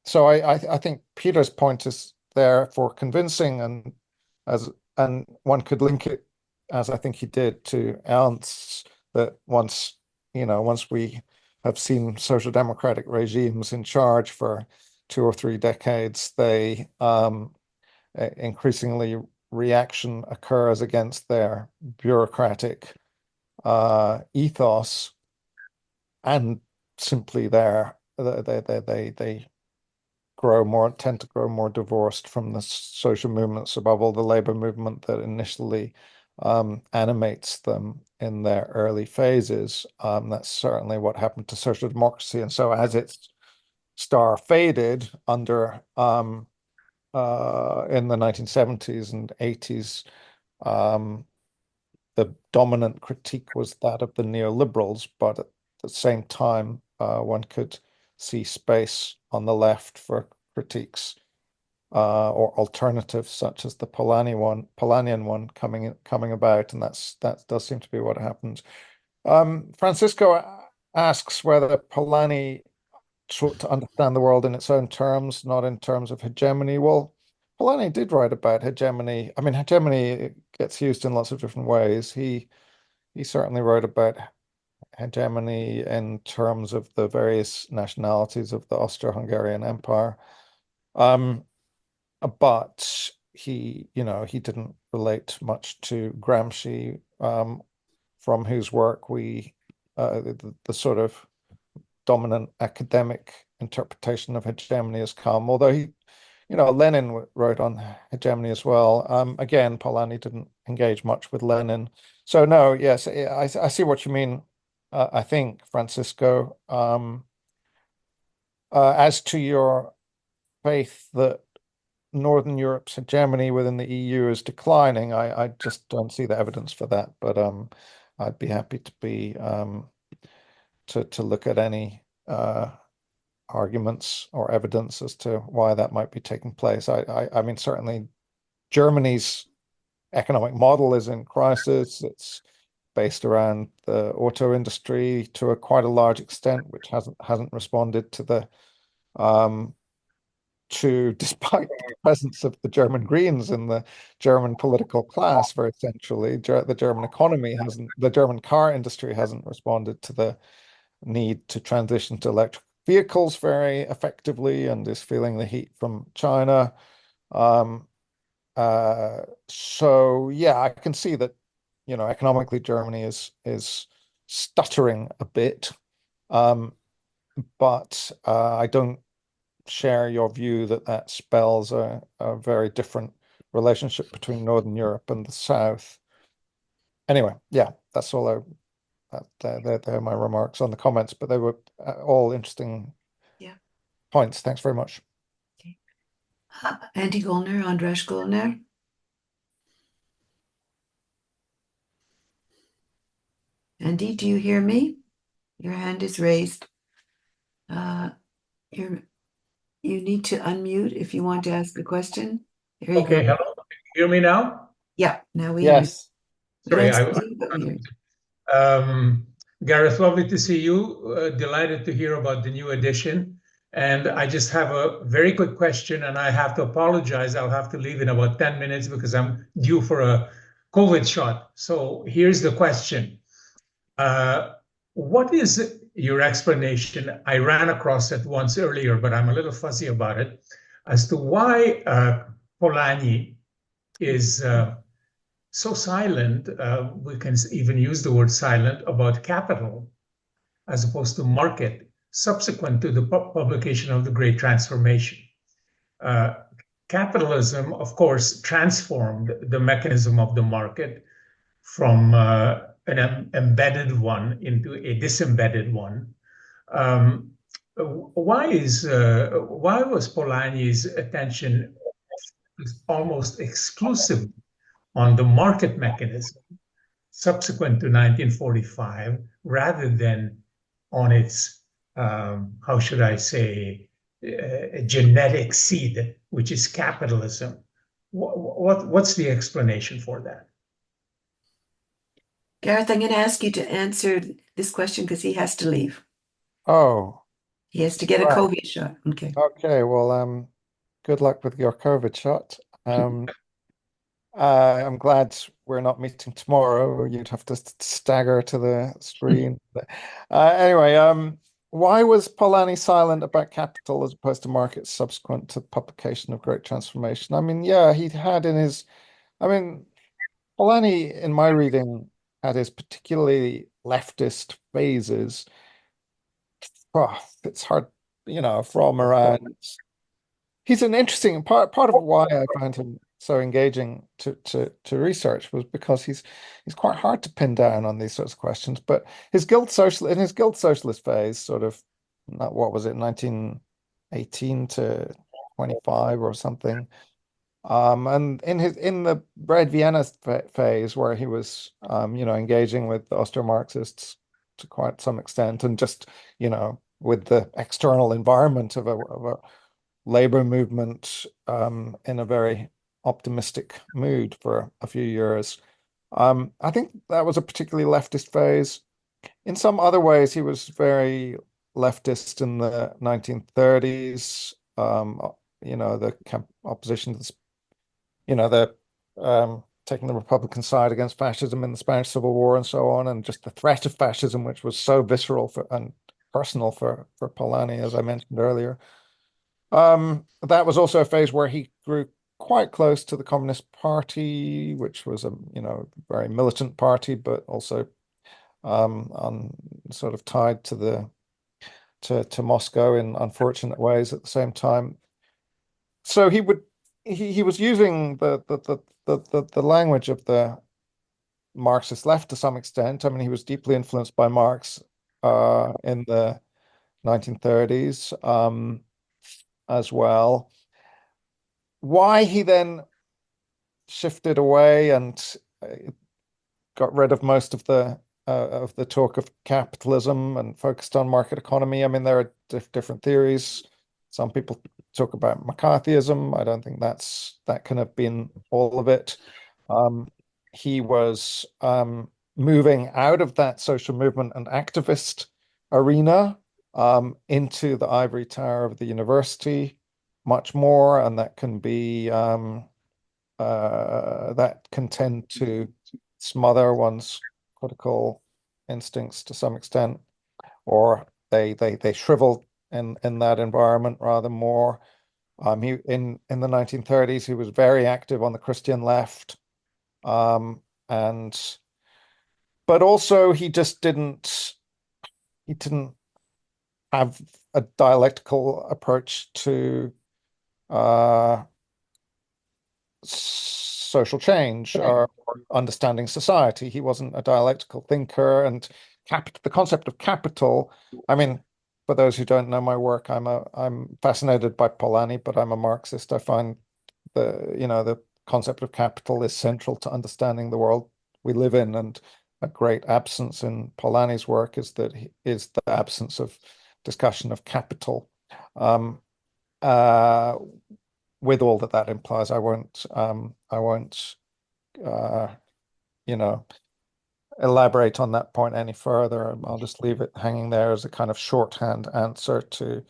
so I think Peter's point is therefore convincing, and one could link it, as I think he did, to Ernst's, that once we have seen social democratic regimes in charge for 2 or 3 decades, they increasingly reaction occurs against their bureaucratic ethos, and simply they tend to grow more divorced from the social movements, above all the labor movement that initially animates them in their early phases. That's certainly what happened to social democracy. And so as its star faded under in the 1970s and 80s, the dominant critique was that of the neoliberals, but at the same time, one could see space on the left for critiques or alternatives such as the Polanyian one coming about, and that does seem to be what happens. Francisco asks whether Polanyi sought to understand the world in its own terms, not in terms of hegemony. Well, Polanyi did write about hegemony. I mean, hegemony gets used in lots of different ways. He certainly wrote about hegemony in terms of the various nationalities of the Austro-Hungarian Empire. But he didn't relate much to Gramsci, from whose work the sort of dominant academic interpretation of hegemony has come. Although Lenin wrote on hegemony as well. Again, Polanyi didn't engage much with Lenin. So no, yes, I see what you mean. I think, Francisco. As to your faith that Northern Europe's hegemony within the EU is declining, I just don't see the evidence for that. But I'd be happy to look at any arguments or evidence as to why that might be taking place. I mean, certainly Germany's economic model is in crisis. It's based around the auto industry to quite a large extent, which hasn't responded to the despite the presence of the German Greens in the German political class, very essentially, the German economy hasn't, the German car industry hasn't responded to the need to transition to electric vehicles very effectively and is feeling the heat from China. So yeah, I can see that, economically Germany is stuttering a bit. But I don't share your view that that spells a very different relationship between Northern Europe and the South. Anyway, yeah, that's all they're my remarks on the comments, but they were all interesting points. Thanks very much. Okay. Andy Gollner, Andras Gollner. Andy, do you hear me? Your hand is raised. You need to unmute if you want to ask a question. There you Okay, go. hello. Can you hear me now? Yeah, now we hear you. Yes. Sorry, Gareth, lovely to see you. Delighted to hear about the new edition. And I just have a very quick question, and I have to apologize. I'll have to leave in about 10 minutes because I'm due for a COVID shot. So here's the question. What is your explanation? I ran across it once earlier, but I'm a little fuzzy about it, as to why Polanyi is so silent, we can even use the word silent, about capital as opposed to market subsequent to the publication of The Great Transformation. Capitalism, of course, transformed the mechanism of the market from an embedded one into a disembedded one. Why was Polanyi's attention almost exclusive on the market mechanism subsequent to 1945 rather than on its, how should I say, genetic seed, which is capitalism? What's the explanation for that? Gareth, I'm going to ask you to answer this question because he has to leave. Oh, He has to get a right. COVID shot. Okay. Okay. Well, good luck with your COVID shot. I'm glad we're not meeting tomorrow. You'd have to stagger to the screen. Anyway, why was Polanyi silent about capital as opposed to markets subsequent to the publication of Great Transformation? I mean, yeah, Polanyi, in my reading, had his particularly leftist phases. Oh, it's hard, from around. He's an interesting part of why I found him so engaging to research was because he's quite hard to pin down on these sorts of questions. But in his Guild Socialist phase, sort of, what was it, 1918 to 25 or something. And in the Red Vienna phase where he was engaging with the Austro-Marxists to quite some extent, and just with the external environment of a labor movement in a very optimistic mood for a few years. I think that was a particularly leftist phase. In some other ways, he was very leftist in the 1930s. The opposition to the taking the Republican side against fascism in the Spanish Civil War and so on, and just the threat of fascism, which was so visceral and personal for Polanyi, as I mentioned earlier. That was also a phase where he grew quite close to the Communist Party, which was a very militant party, but also sort of tied to Moscow in unfortunate ways at the same time. So he was using the language of the Marxist left to some extent. I mean, he was deeply influenced by Marx in the 1930s. As well. Why he then shifted away and got rid of most of the talk of capitalism and focused on market economy. I mean, there are different theories. Some people talk about McCarthyism. I don't think that can have been all of it. He was moving out of that social movement and activist arena into the ivory tower of the university, much more, and that can be that can tend to smother one's critical instincts to some extent, or they shrivel in that environment rather more. He in the 1930s, he was very active on the Christian left, and but also he just didn't have a dialectical approach to uh, social change or understanding society. He wasn't a dialectical thinker, and the concept of capital. I mean, for those who don't know my work, I'm fascinated by Polanyi, but I'm a Marxist. I find the concept of capital is central to understanding the world we live in, and a great absence in Polanyi's work is the absence of discussion of capital. Um, uh, with all that implies, I won't uh, you know, elaborate on that point any further. I'll just leave it hanging there as a kind of shorthand answer to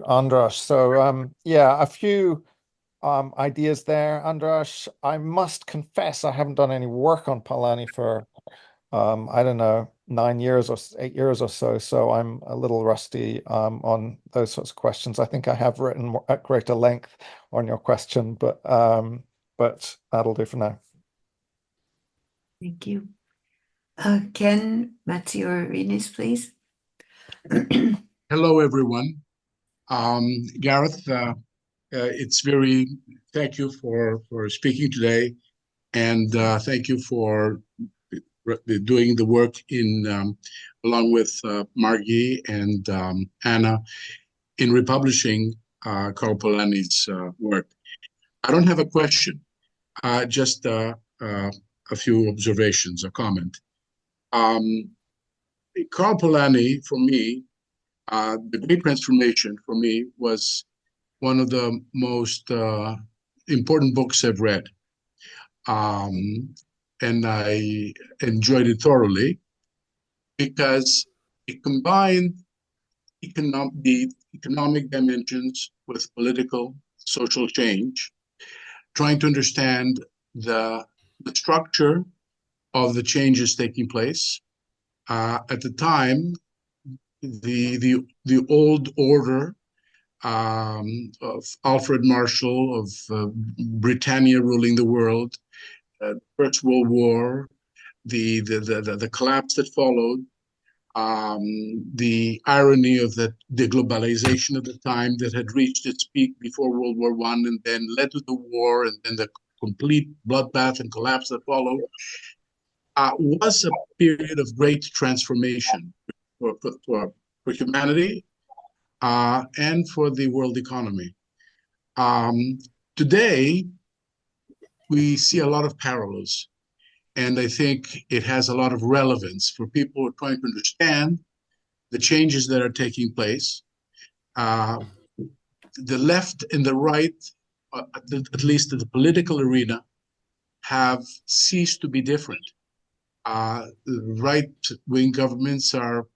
Andras. So yeah, a few ideas there, Andras. I must confess I haven't done any work on Polanyi for I don't know, 9 years or 8 years or so. So I'm a little rusty on those sorts of questions. I think I have written at greater length on your question, but that'll do for now. Thank you. Ken Matsiorinis, please. Hello, everyone. Gareth, thank you for speaking today, and thank you for doing the work along with Margie and Anna in republishing Karl Polanyi's work. I don't have a question, just a few observations, a comment. Karl Polanyi, for me, the Great Transformation for me was one of the most important books I've read. And I enjoyed it thoroughly because it combined the economic dimensions with political, social change, trying to understand the structure of the changes taking place. At the time, the old order of Alfred Marshall, of Britannia ruling the world, First World War, the collapse that followed, the irony of the globalization of the time that had reached its peak before World War I and then led to the war, and then the complete bloodbath and collapse that followed, was a period of great transformation for humanity and for the world economy. Today, we see a lot of parallels, and I think it has a lot of relevance for people who are trying to understand the changes that are taking place. The left and the right, at least in the political arena, have ceased to be different. Right-wing governments are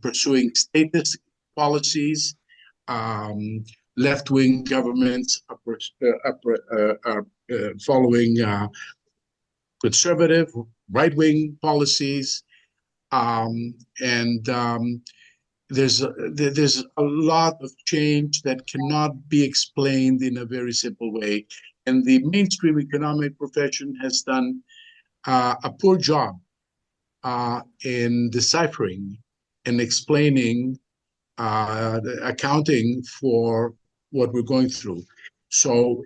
pursuing statist policies. Left-wing governments are following conservative right-wing policies, and there's a lot of change that cannot be explained in a very simple way, and the mainstream economic profession has done a poor job in deciphering and explaining, accounting for what we're going through. So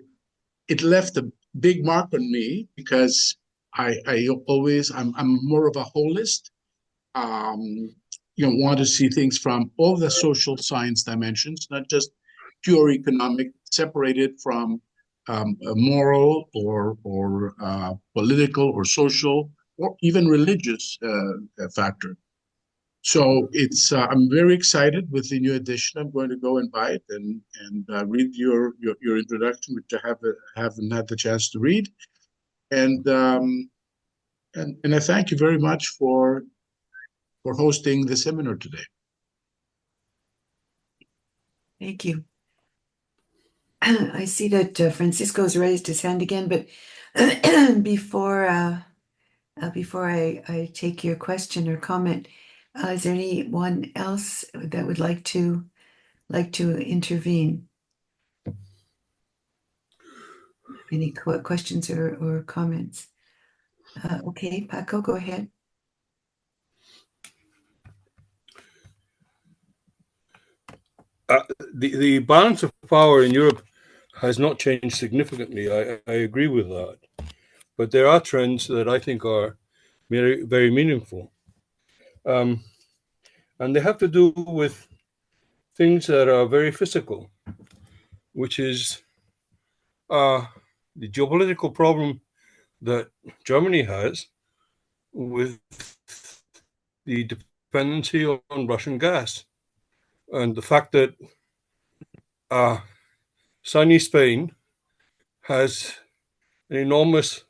it left a big mark on me because I'm more of a holist. Want to see things from all the social science dimensions, not just pure economic, separated from a moral or political or social or even religious factor. So I'm very excited with the new edition. I'm going to go and buy it and read your introduction, which I haven't had the chance to read. And I thank you very much for hosting the seminar today. Thank you. I see that Francisco's raised his hand again, but before I take your question or comment, is there anyone else that would like to intervene? Any questions or comments? Okay, Paco, go ahead. The balance of power in Europe has not changed significantly. I agree with that. But there are trends that I think are very, very meaningful. And they have to do with things that are very physical, which is the geopolitical problem that Germany has with the dependency on Russian gas, and the fact that sunny Spain has an enormous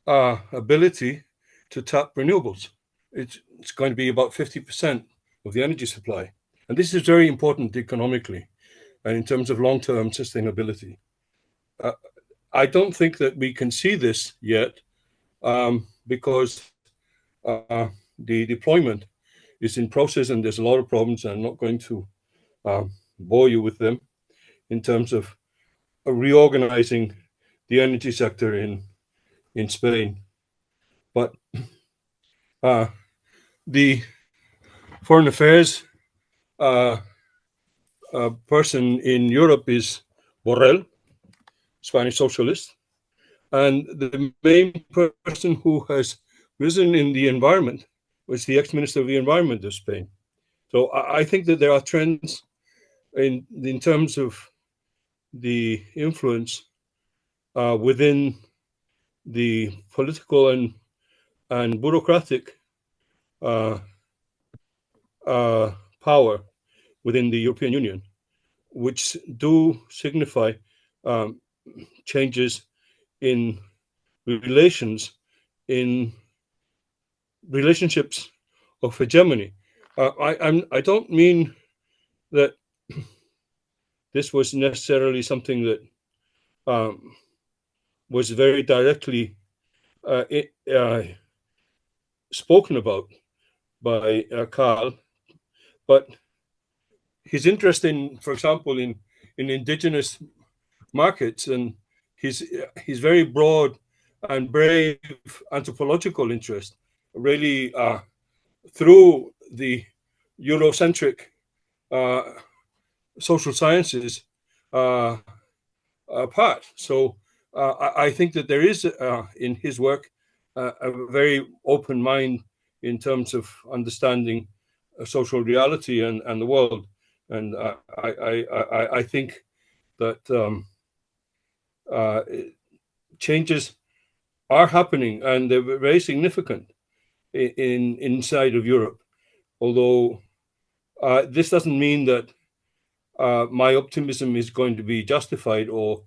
ability to tap renewables. It's going to be about 50% of the energy supply. And this is very important economically and in terms of long-term sustainability. I don't think that we can see this yet because the deployment is in process and there's a lot of problems. I'm not going to bore you with them in terms of reorganizing the energy sector in Spain. But the foreign affairs person in Europe is Borrell, Spanish socialist. And the main person who has risen in the environment was the ex-minister of the environment of Spain. So I think that there are trends in terms of the influence within the political and bureaucratic power within the European Union, which do signify changes in relationships of hegemony. I don't mean that this was necessarily something that was very directly spoken about by Carl, but his interest in, for example, in indigenous markets and his very broad and brave anthropological interest really through the Eurocentric social sciences part. So I think that there is in his work a very open mind in terms of understanding social reality and the world. And I think that changes are happening and they're very significant inside of Europe. Although this doesn't mean that my optimism is going to be justified or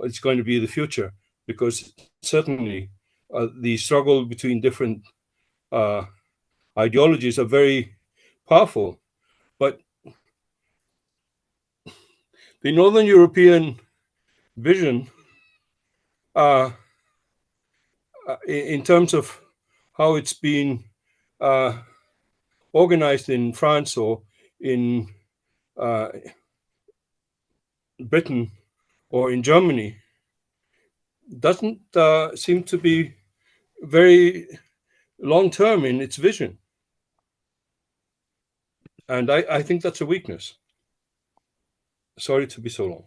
it's going to be the future, because certainly the struggle between different ideologies are very powerful. But the Northern European vision, in terms of how it's been organized in France or in Britain or in Germany, doesn't seem to be very long-term in its vision. And I think that's a weakness. Sorry to be so long.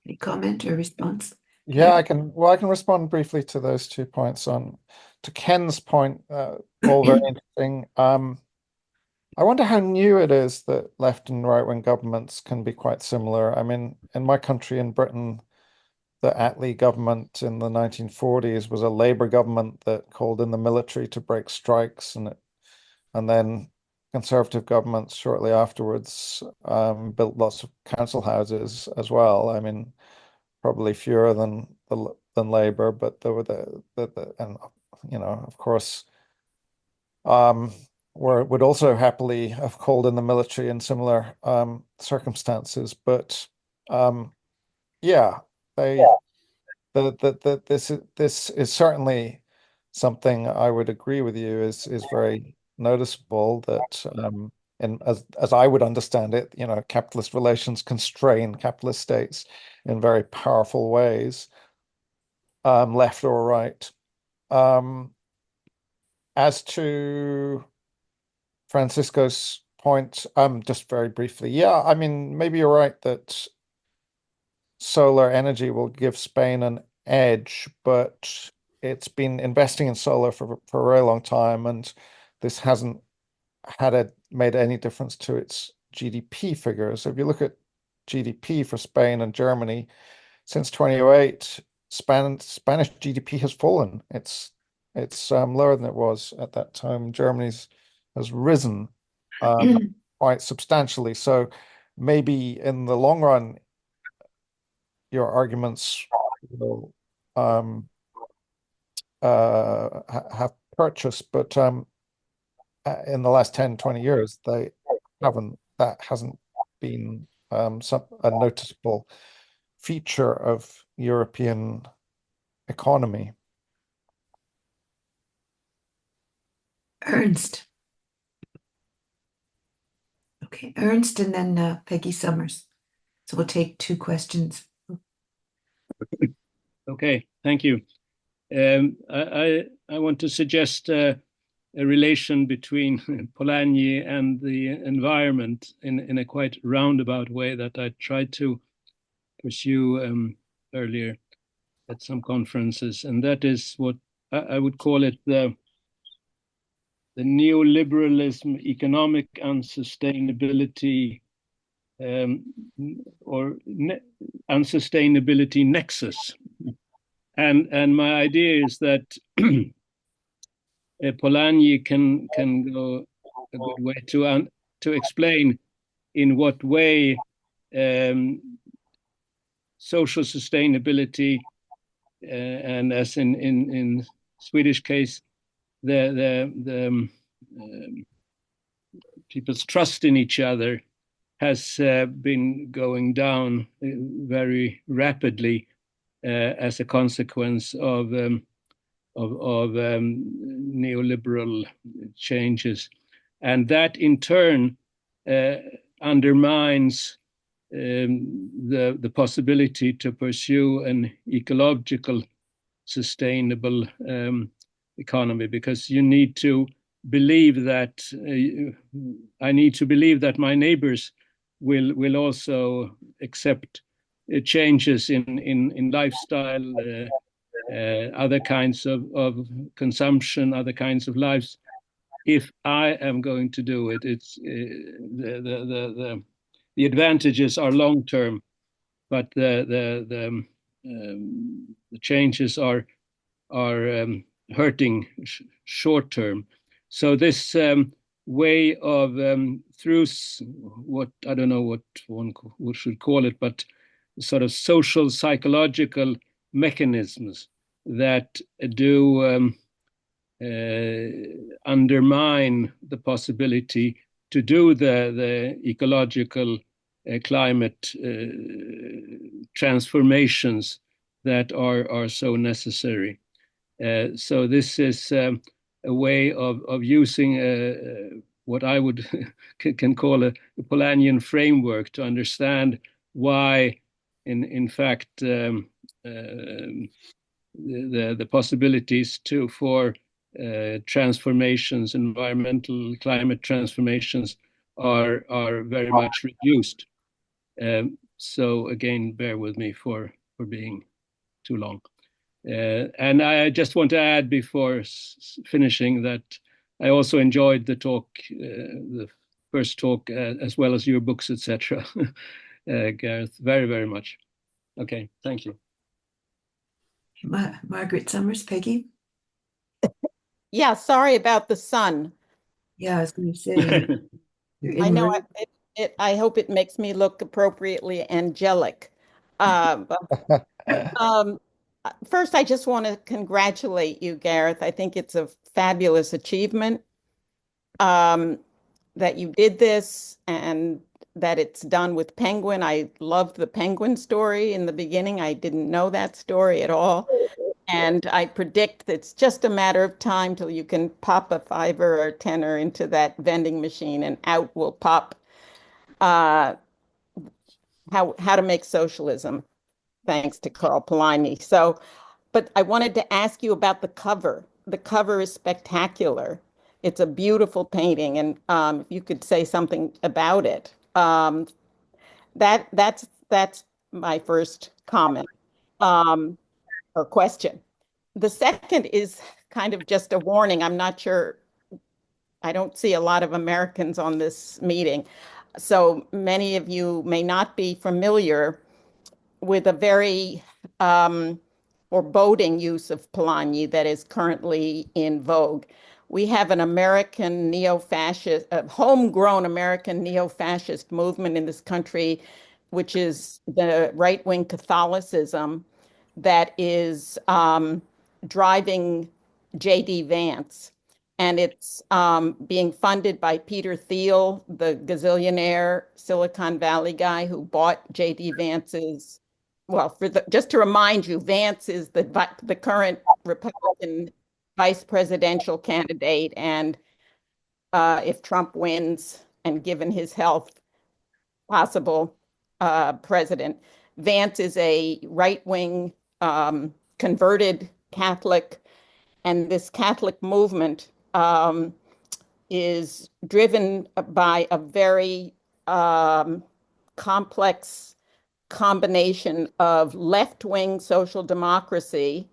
Any comment or response? Yeah, I can respond briefly to those 2 points. To Ken's point, all very interesting. I wonder how new it is that left and right-wing governments can be quite similar. I mean, in my country, in Britain, the Attlee government in the 1940s was a Labour government that called in the military to break strikes, and then Conservative governments shortly afterwards built lots of council houses as well. I mean, probably fewer than Labour, but there were and of course um, would also happily have called in the military in similar circumstances. But yeah, they this is certainly something I would agree with you is very noticeable that and as I would understand it, capitalist relations constrain capitalist states in very powerful ways, left or right. As to Francisco's point, just very briefly, yeah, I mean, maybe you're right that solar energy will give Spain an edge, but it's been investing in solar for a very long time, and this hasn't made any difference to its GDP figures. If you look at GDP for Spain and Germany since 2008, Spanish GDP has fallen. It's lower than it was at that time. Germany's has risen quite substantially. So maybe in the long run, your arguments will have purchase, but in the last 10, 20 years, that hasn't been a noticeable feature of European economy. Ernst. Okay, Ernst and then Peggy Summers. So we'll take 2 questions. Okay, thank you. I want to suggest a relation between Polanyi and the environment in a quite roundabout way that I tried to pursue earlier at some conferences, and that is what I would call it the neoliberalism economic unsustainability or unsustainability nexus. And my idea is that Polanyi can go a good way to explain in what way social sustainability and as in Swedish case the people's trust in each other has been going down very rapidly as a consequence of neoliberal changes, and that in turn undermines the possibility to pursue an ecological sustainable economy, because you need to believe that I need to believe that my neighbors will also accept changes in lifestyle, other kinds of consumption, other kinds of lives. If I am going to do it, it's the advantages are long term, but the changes are hurting short term. So this way of through what I don't know what one should call it, but sort of social psychological mechanisms that do undermine the possibility to do the ecological climate transformations that are so necessary. So this is a way of using what I would can call a Polanyian framework to understand why, in fact, the possibilities for transformations, environmental climate transformations, are very much reduced. So again, bear with me for being too long. And I just want to add before finishing that I also enjoyed the talk, the first talk, as well as your books, etc. Gareth, very, very much. Okay, thank you. Margaret Summers, Peggy? Yeah, sorry about the sun. Yeah, I was going to say. I know I hope it makes me look appropriately angelic. Um, First, I just want to congratulate you, Gareth. I think it's a fabulous achievement. that you did this and that it's done with Penguin. I loved the Penguin story in the beginning. I didn't know that story at all. And I predict it's just a matter of time till you can pop a fiver or a tenner into that vending machine and out will pop uh, how to make socialism, thanks to Carl Polanyi. So, but I wanted to ask you about the cover. The cover is spectacular. It's a beautiful painting, and if you could say something about it. That's my first comment or question. The second is kind of just a warning. I'm not sure. I don't see a lot of Americans on this meeting, so many of you may not be familiar with a very foreboding use of Polanyi that is currently in vogue. We have an American neo-fascist, a homegrown American neo-fascist movement in this country, which is the right-wing Catholicism that is driving J.D. Vance. And it's being funded by Peter Thiel, the gazillionaire Silicon Valley guy who bought J.D. Vance's. Well, just to remind you, Vance is the current Republican vice presidential candidate, and if Trump wins, and given his health, possible president, Vance is a right-wing converted Catholic, and this Catholic movement is driven by a very complex combination of left-wing social democracy.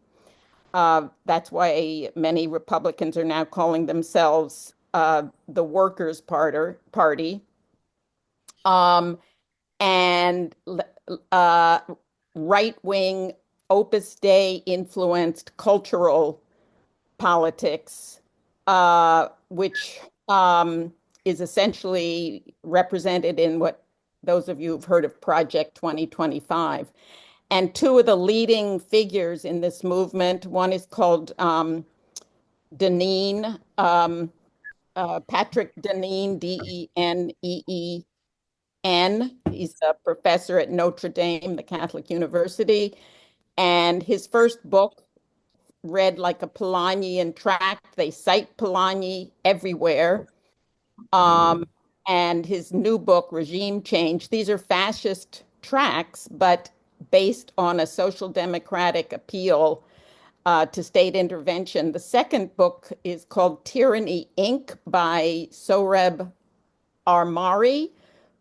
That's why many Republicans are now calling themselves the Workers' Party, and right-wing Opus Dei influenced cultural politics, which is essentially represented in what those of you who've heard of Project 2025. And two of the leading figures in this movement, one is called Deneen, Patrick Deneen, Deneen. He's a professor at Notre Dame, the Catholic University. And his first book read like a Polanyian tract. They cite Polanyi everywhere. And his new book, Regime Change, these are fascist tracts, but based on a social democratic appeal to state intervention. The second book is called Tyranny, Inc. by Sohrab Armari,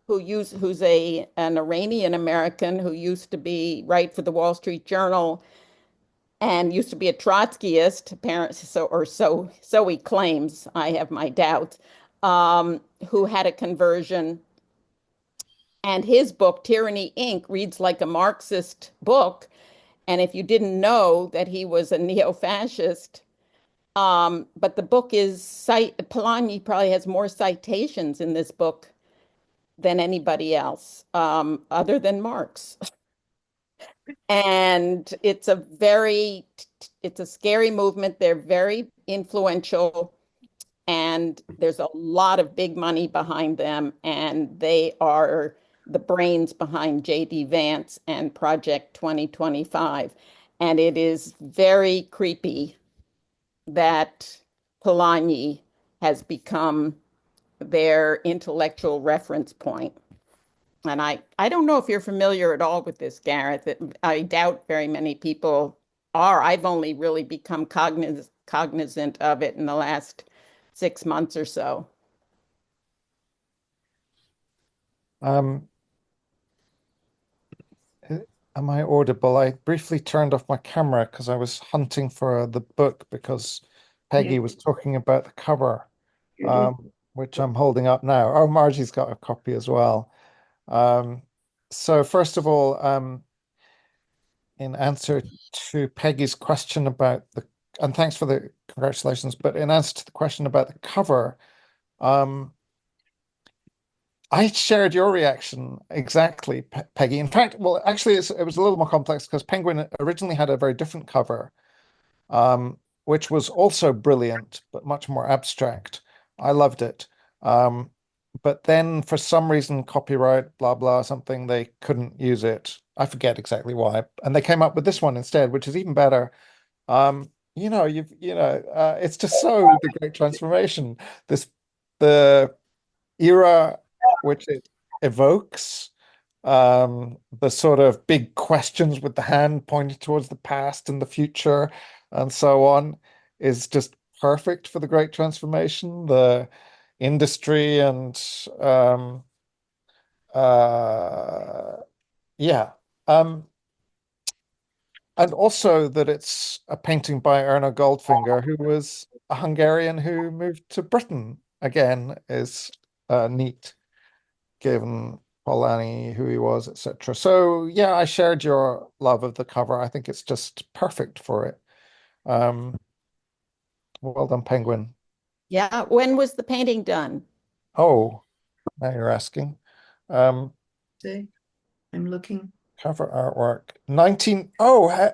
who's an Iranian American who used to write for the Wall Street Journal and used to be a Trotskyist, apparently, so he claims. I have my doubts. Who had a conversion. And his book, Tyranny, Inc., reads like a Marxist book. And if you didn't know that he was a neo-fascist, but the book Polanyi probably has more citations in this book than anybody else, other than Marx. And it's a scary movement. They're very influential, and there's a lot of big money behind them, and they are the brains behind J.D. Vance and Project 2025. And it is very creepy that Polanyi has become their intellectual reference point. And I don't know if you're familiar at all with this, Gareth. I doubt very many people are. I've only really become cognizant of it in the last 6 months or so. Am I audible? I briefly turned off my camera because I was hunting for the book because Peggy was talking about the cover, which I'm holding up now. Oh, Margie's got a copy as well. So first of all, in answer to Peggy's question about and thanks for the congratulations, but in answer to the question about the cover, I shared your reaction exactly, Peggy. In fact, well, actually, it was a little more complex because Penguin originally had a very different cover, which was also brilliant, but much more abstract. I loved it. But then for some reason, copyright, blah, blah, something, they couldn't use it. I forget exactly why. And they came up with this one instead, which is even better. It's just so the great transformation. This the era which it evokes, the sort of big questions with the hand pointing towards the past and the future and so on, is just perfect for the great transformation. The industry and uh, yeah. Um, and also that it's a painting by Erno Goldfinger, who was a Hungarian who moved to Britain again, is neat, given Polanyi, who he was, etc. So yeah, I shared your love of the cover. I think it's just perfect for it. Well done, Penguin. Yeah. When was the painting done? Oh, now you're asking. Say, I'm looking. Cover artwork.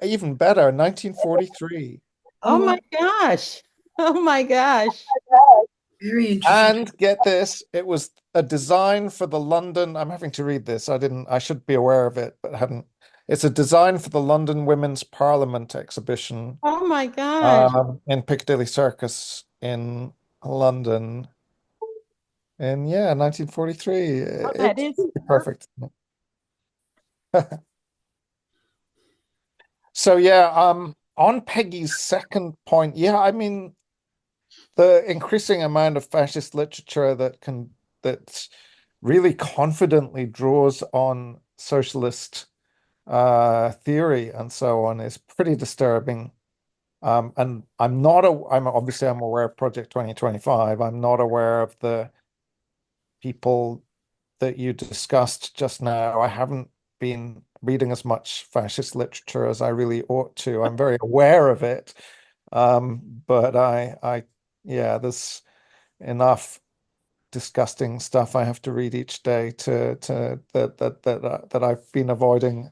Even better, 1943. Oh wow. my gosh. Oh my gosh. Very interesting. And get this, it was a design for the London. I'm having to read this. I should be aware of it, but hadn't. It's a design for the London Women's Parliament exhibition Oh my gosh. in Piccadilly Circus in London. And yeah, 1943. Oh, that It's is perfect. So yeah, on Peggy's second point, yeah, I mean the increasing amount of fascist literature that really confidently draws on socialist theory and so on is pretty disturbing. And I'm aware of Project 2025. I'm not aware of the people that you discussed just now. I haven't been reading as much fascist literature as I really ought to. I'm very aware of it. But yeah, there's enough disgusting stuff I have to read each day that I've been avoiding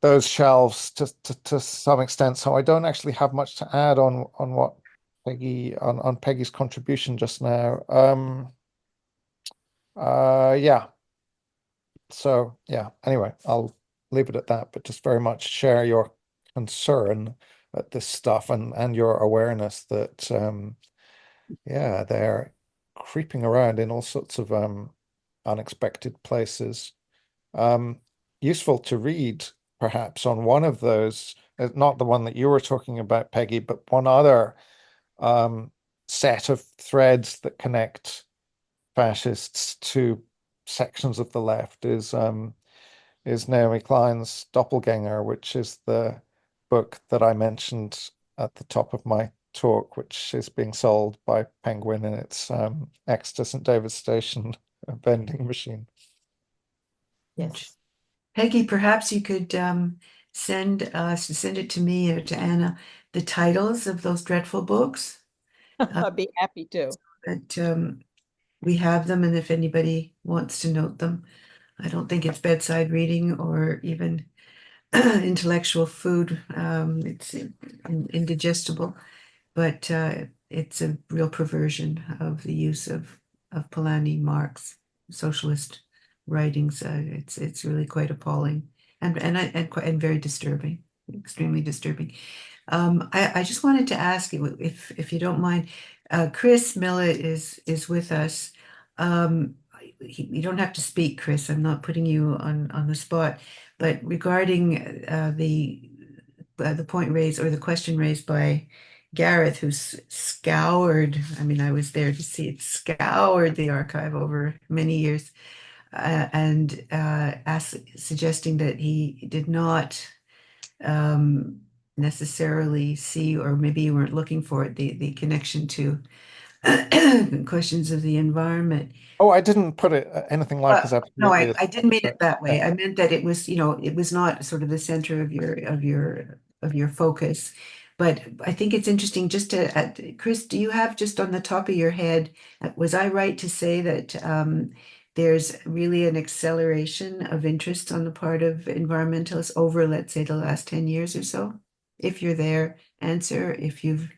those shelves to some extent. So I don't actually have much to add on what on Peggy's contribution just now. Yeah. So yeah. Anyway, I'll leave it at that. But just very much share your concern at this stuff and your awareness that yeah, they're creeping around in all sorts of unexpected places. Um, Useful to read, perhaps, on one of those, not the one that you were talking about, Peggy, but one other um, set of threads that connect fascists to sections of the left is Naomi Klein's Doppelganger, which is the book that I mentioned at the top of my talk, which is being sold by Penguin in its Exeter St. David's Station vending machine. yes. Peggy, perhaps you could send it to me or to Anna, the titles of those dreadful books, I'd be happy to. that we have them, and if anybody wants to note them. I don't think it's bedside reading or even intellectual food. It's indigestible, but it's a real perversion of the use of Polanyi, Marx, socialist writings. It's really quite appalling and very disturbing, extremely disturbing. I just wanted to ask you if you don't mind. Chris Millett is with us. You don't have to speak, Chris. I'm not putting you on the spot. But regarding the point raised or the question raised by Gareth, who's scoured, I mean, I was there to see it, scoured the archive over many years, and suggesting that he did not necessarily see, or maybe you weren't looking for it, the connection to questions of the environment. Oh, I didn't put it anything like as No, absolutely I didn't mean it that way. yeah. I meant that it was, it was not sort of the center of your focus. But I think it's interesting just Chris, do you have just on the top of your head, was I right to say that there's really an acceleration of interest on the part of environmentalists over, let's say, the last 10 years or so? If you're there, answer. If you've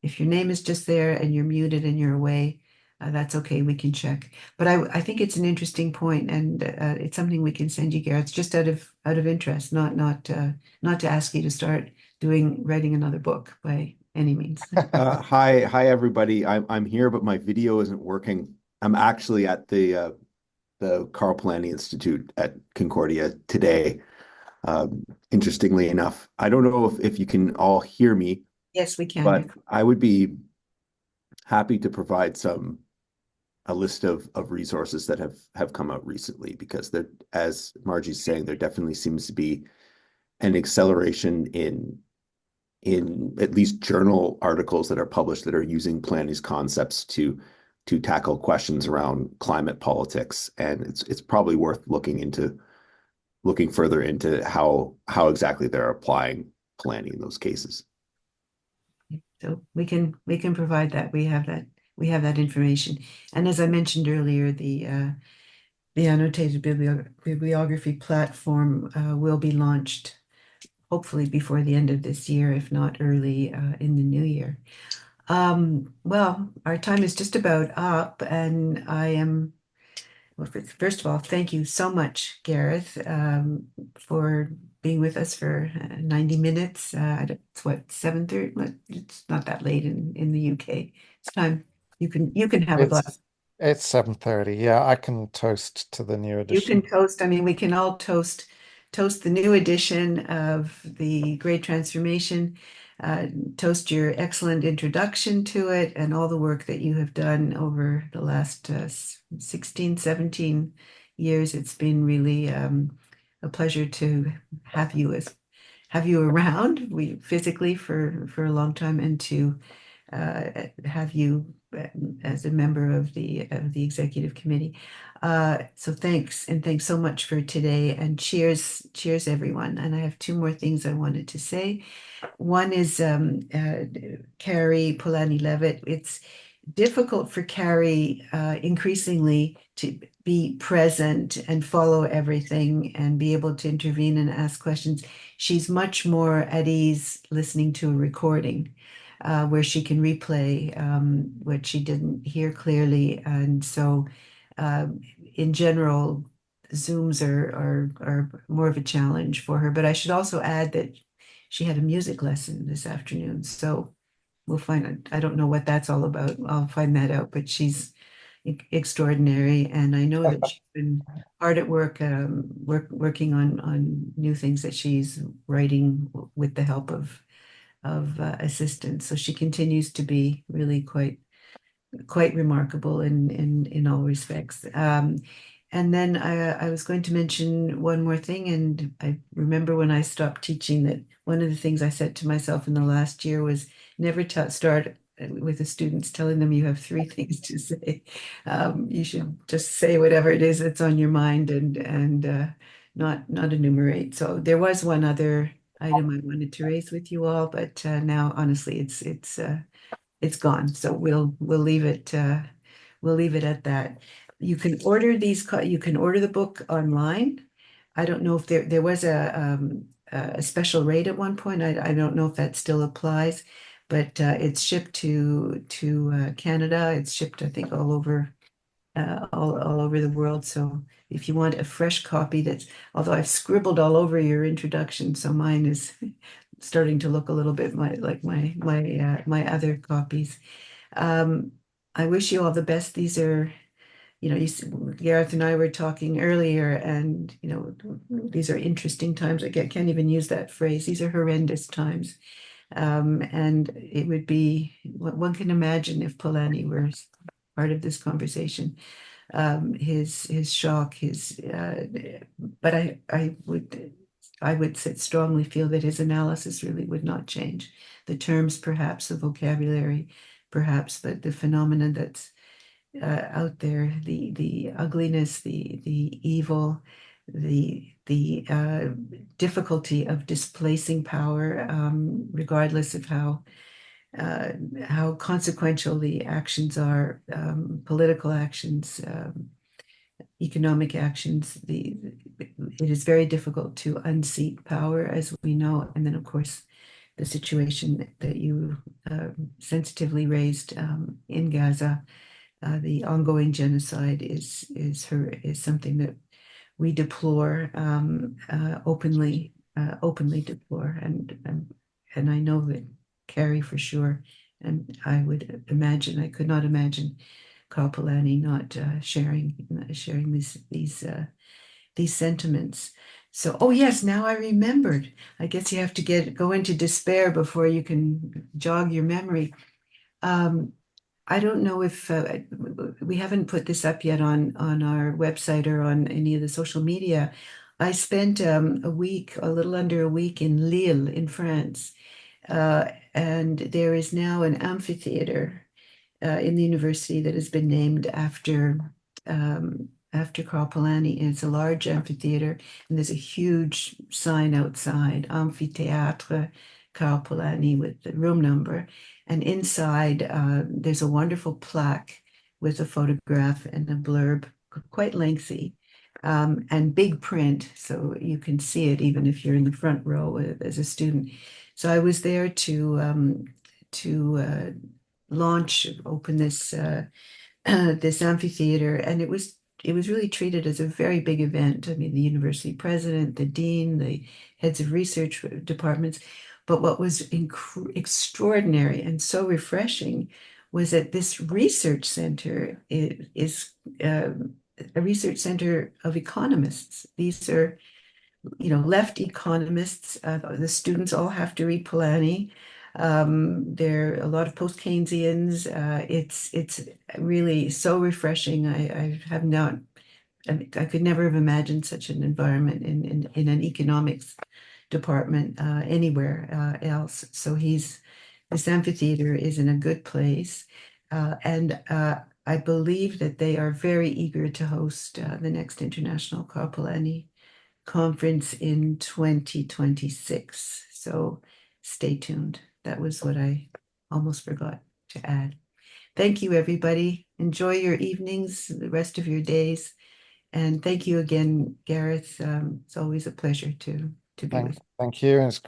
if your name is just there and you're muted and you're away, that's okay. We can check. But I think it's an interesting point, and it's something we can send you, Gareth, just out of interest, not to ask you to start writing another book by any means. Hi everybody. I'm here, but my video isn't working. I'm actually at the Carl Polanyi Institute at Concordia today. Interestingly enough, I don't know if you can all hear me, Yes, we can. but I would be happy to provide a list of resources that have come out recently, because there, as Margie's saying, there definitely seems to be an acceleration in at least journal articles that are published that are using Polanyi's concepts to tackle questions around climate politics, and it's probably worth looking further into how exactly they're applying Polanyi in those cases. So we can provide that. We have that information. And as I mentioned earlier, the annotated bibliography platform will be launched hopefully before the end of this year, if not early in the new year. Well, our time is just about up, and well, first of all, thank you so much, Gareth, for being with us for 90 minutes. It's what, 7:30? It's not that late in the UK. It's time. You can have a glass. It's 7:30. Yeah, I can toast to the new You edition. can toast. I mean, we can all toast the new edition of the Great Transformation, toast your excellent introduction to it, and all the work that you have done over the last 16, 17 years. It's been really a pleasure to have you around, physically for a long time, and to have you as a member of the executive committee. So thanks, and thanks so much for today, and cheers everyone. And I have two more things I wanted to say. One is Carrie Polanyi-Levitt. It's difficult for Carrie increasingly to be present and follow everything and be able to intervene and ask questions. She's much more at ease listening to a recording, where she can replay what she didn't hear clearly. And so in general, Zooms are more of a challenge for her. But I should also add that she had a music lesson this afternoon. So we'll find, I don't know what that's all about. I'll find that out, but she's extraordinary. And I know that she's been hard at work, working on new things that she's writing with the help of assistance. So she continues to be really quite remarkable in all respects. And then I was going to mention one more thing, and I remember when I stopped teaching that one of the things I said to myself in the last year was never start with the students telling them you have three things to say. You should just say whatever it is that's on your mind, and not enumerate. So there was one other item I wanted to raise with you all, but now honestly it's gone. So we'll leave it at that. You can order you can order the book online. I don't know if there was a special rate at one point. I don't know if that still applies, but it's shipped to Canada. It's shipped, I think, all over the world. So if you want a fresh copy, although I've scribbled all over your introduction, so mine is starting to look a little bit like my other copies. I wish you all the best. These are, Gareth and I were talking earlier, and these are interesting times. I can't even use that phrase. These are horrendous times. And it would be, one can imagine if Polanyi were part of this conversation, his shock, but I would strongly feel that his analysis really would not change. The terms, perhaps, the vocabulary, perhaps, but the phenomenon that's out there, the ugliness, the evil, the difficulty of displacing power, regardless of how consequential the actions are, political actions, economic actions. It is very difficult to unseat power, as we know, and then of course the situation that you sensitively raised in Gaza. The ongoing genocide is something that we deplore, openly deplore, and I know that Carrie for sure, and I could not imagine Karl Polanyi not sharing these sentiments. So, oh yes, now I remembered. I guess you have to go into despair before you can jog your memory. I don't know if we haven't put this up yet on our website or on any of the social media. I spent a little under a week in Lille in France, and there is now an amphitheater in the university that has been named after Karl Polanyi. And it's a large amphitheater, and there's a huge sign outside, Amphithéâtre Karl Polanyi, with the room number. And inside, there's a wonderful plaque with a photograph and a blurb, quite lengthy, and big print, so you can see it even if you're in the front row as a student. So I was there to open this this amphitheater, and it was really treated as a very big event. I mean, the university president, the dean, the heads of research departments. But what was extraordinary and so refreshing was that this research center is a research center of economists. These are, left economists. The students all have to read Polanyi. There are a lot of post-Keynesians. It's really so refreshing. I could never have imagined such an environment in an economics department anywhere else. So this amphitheater is in a good place, and I believe that they are very eager to host the next International Karl Polanyi conference in 2026. So stay tuned. That was what I almost forgot to add. Thank you, everybody. Enjoy your evenings, the rest of your days. And thank you again, Gareth. It's always a pleasure to be with you. Thank you. And it's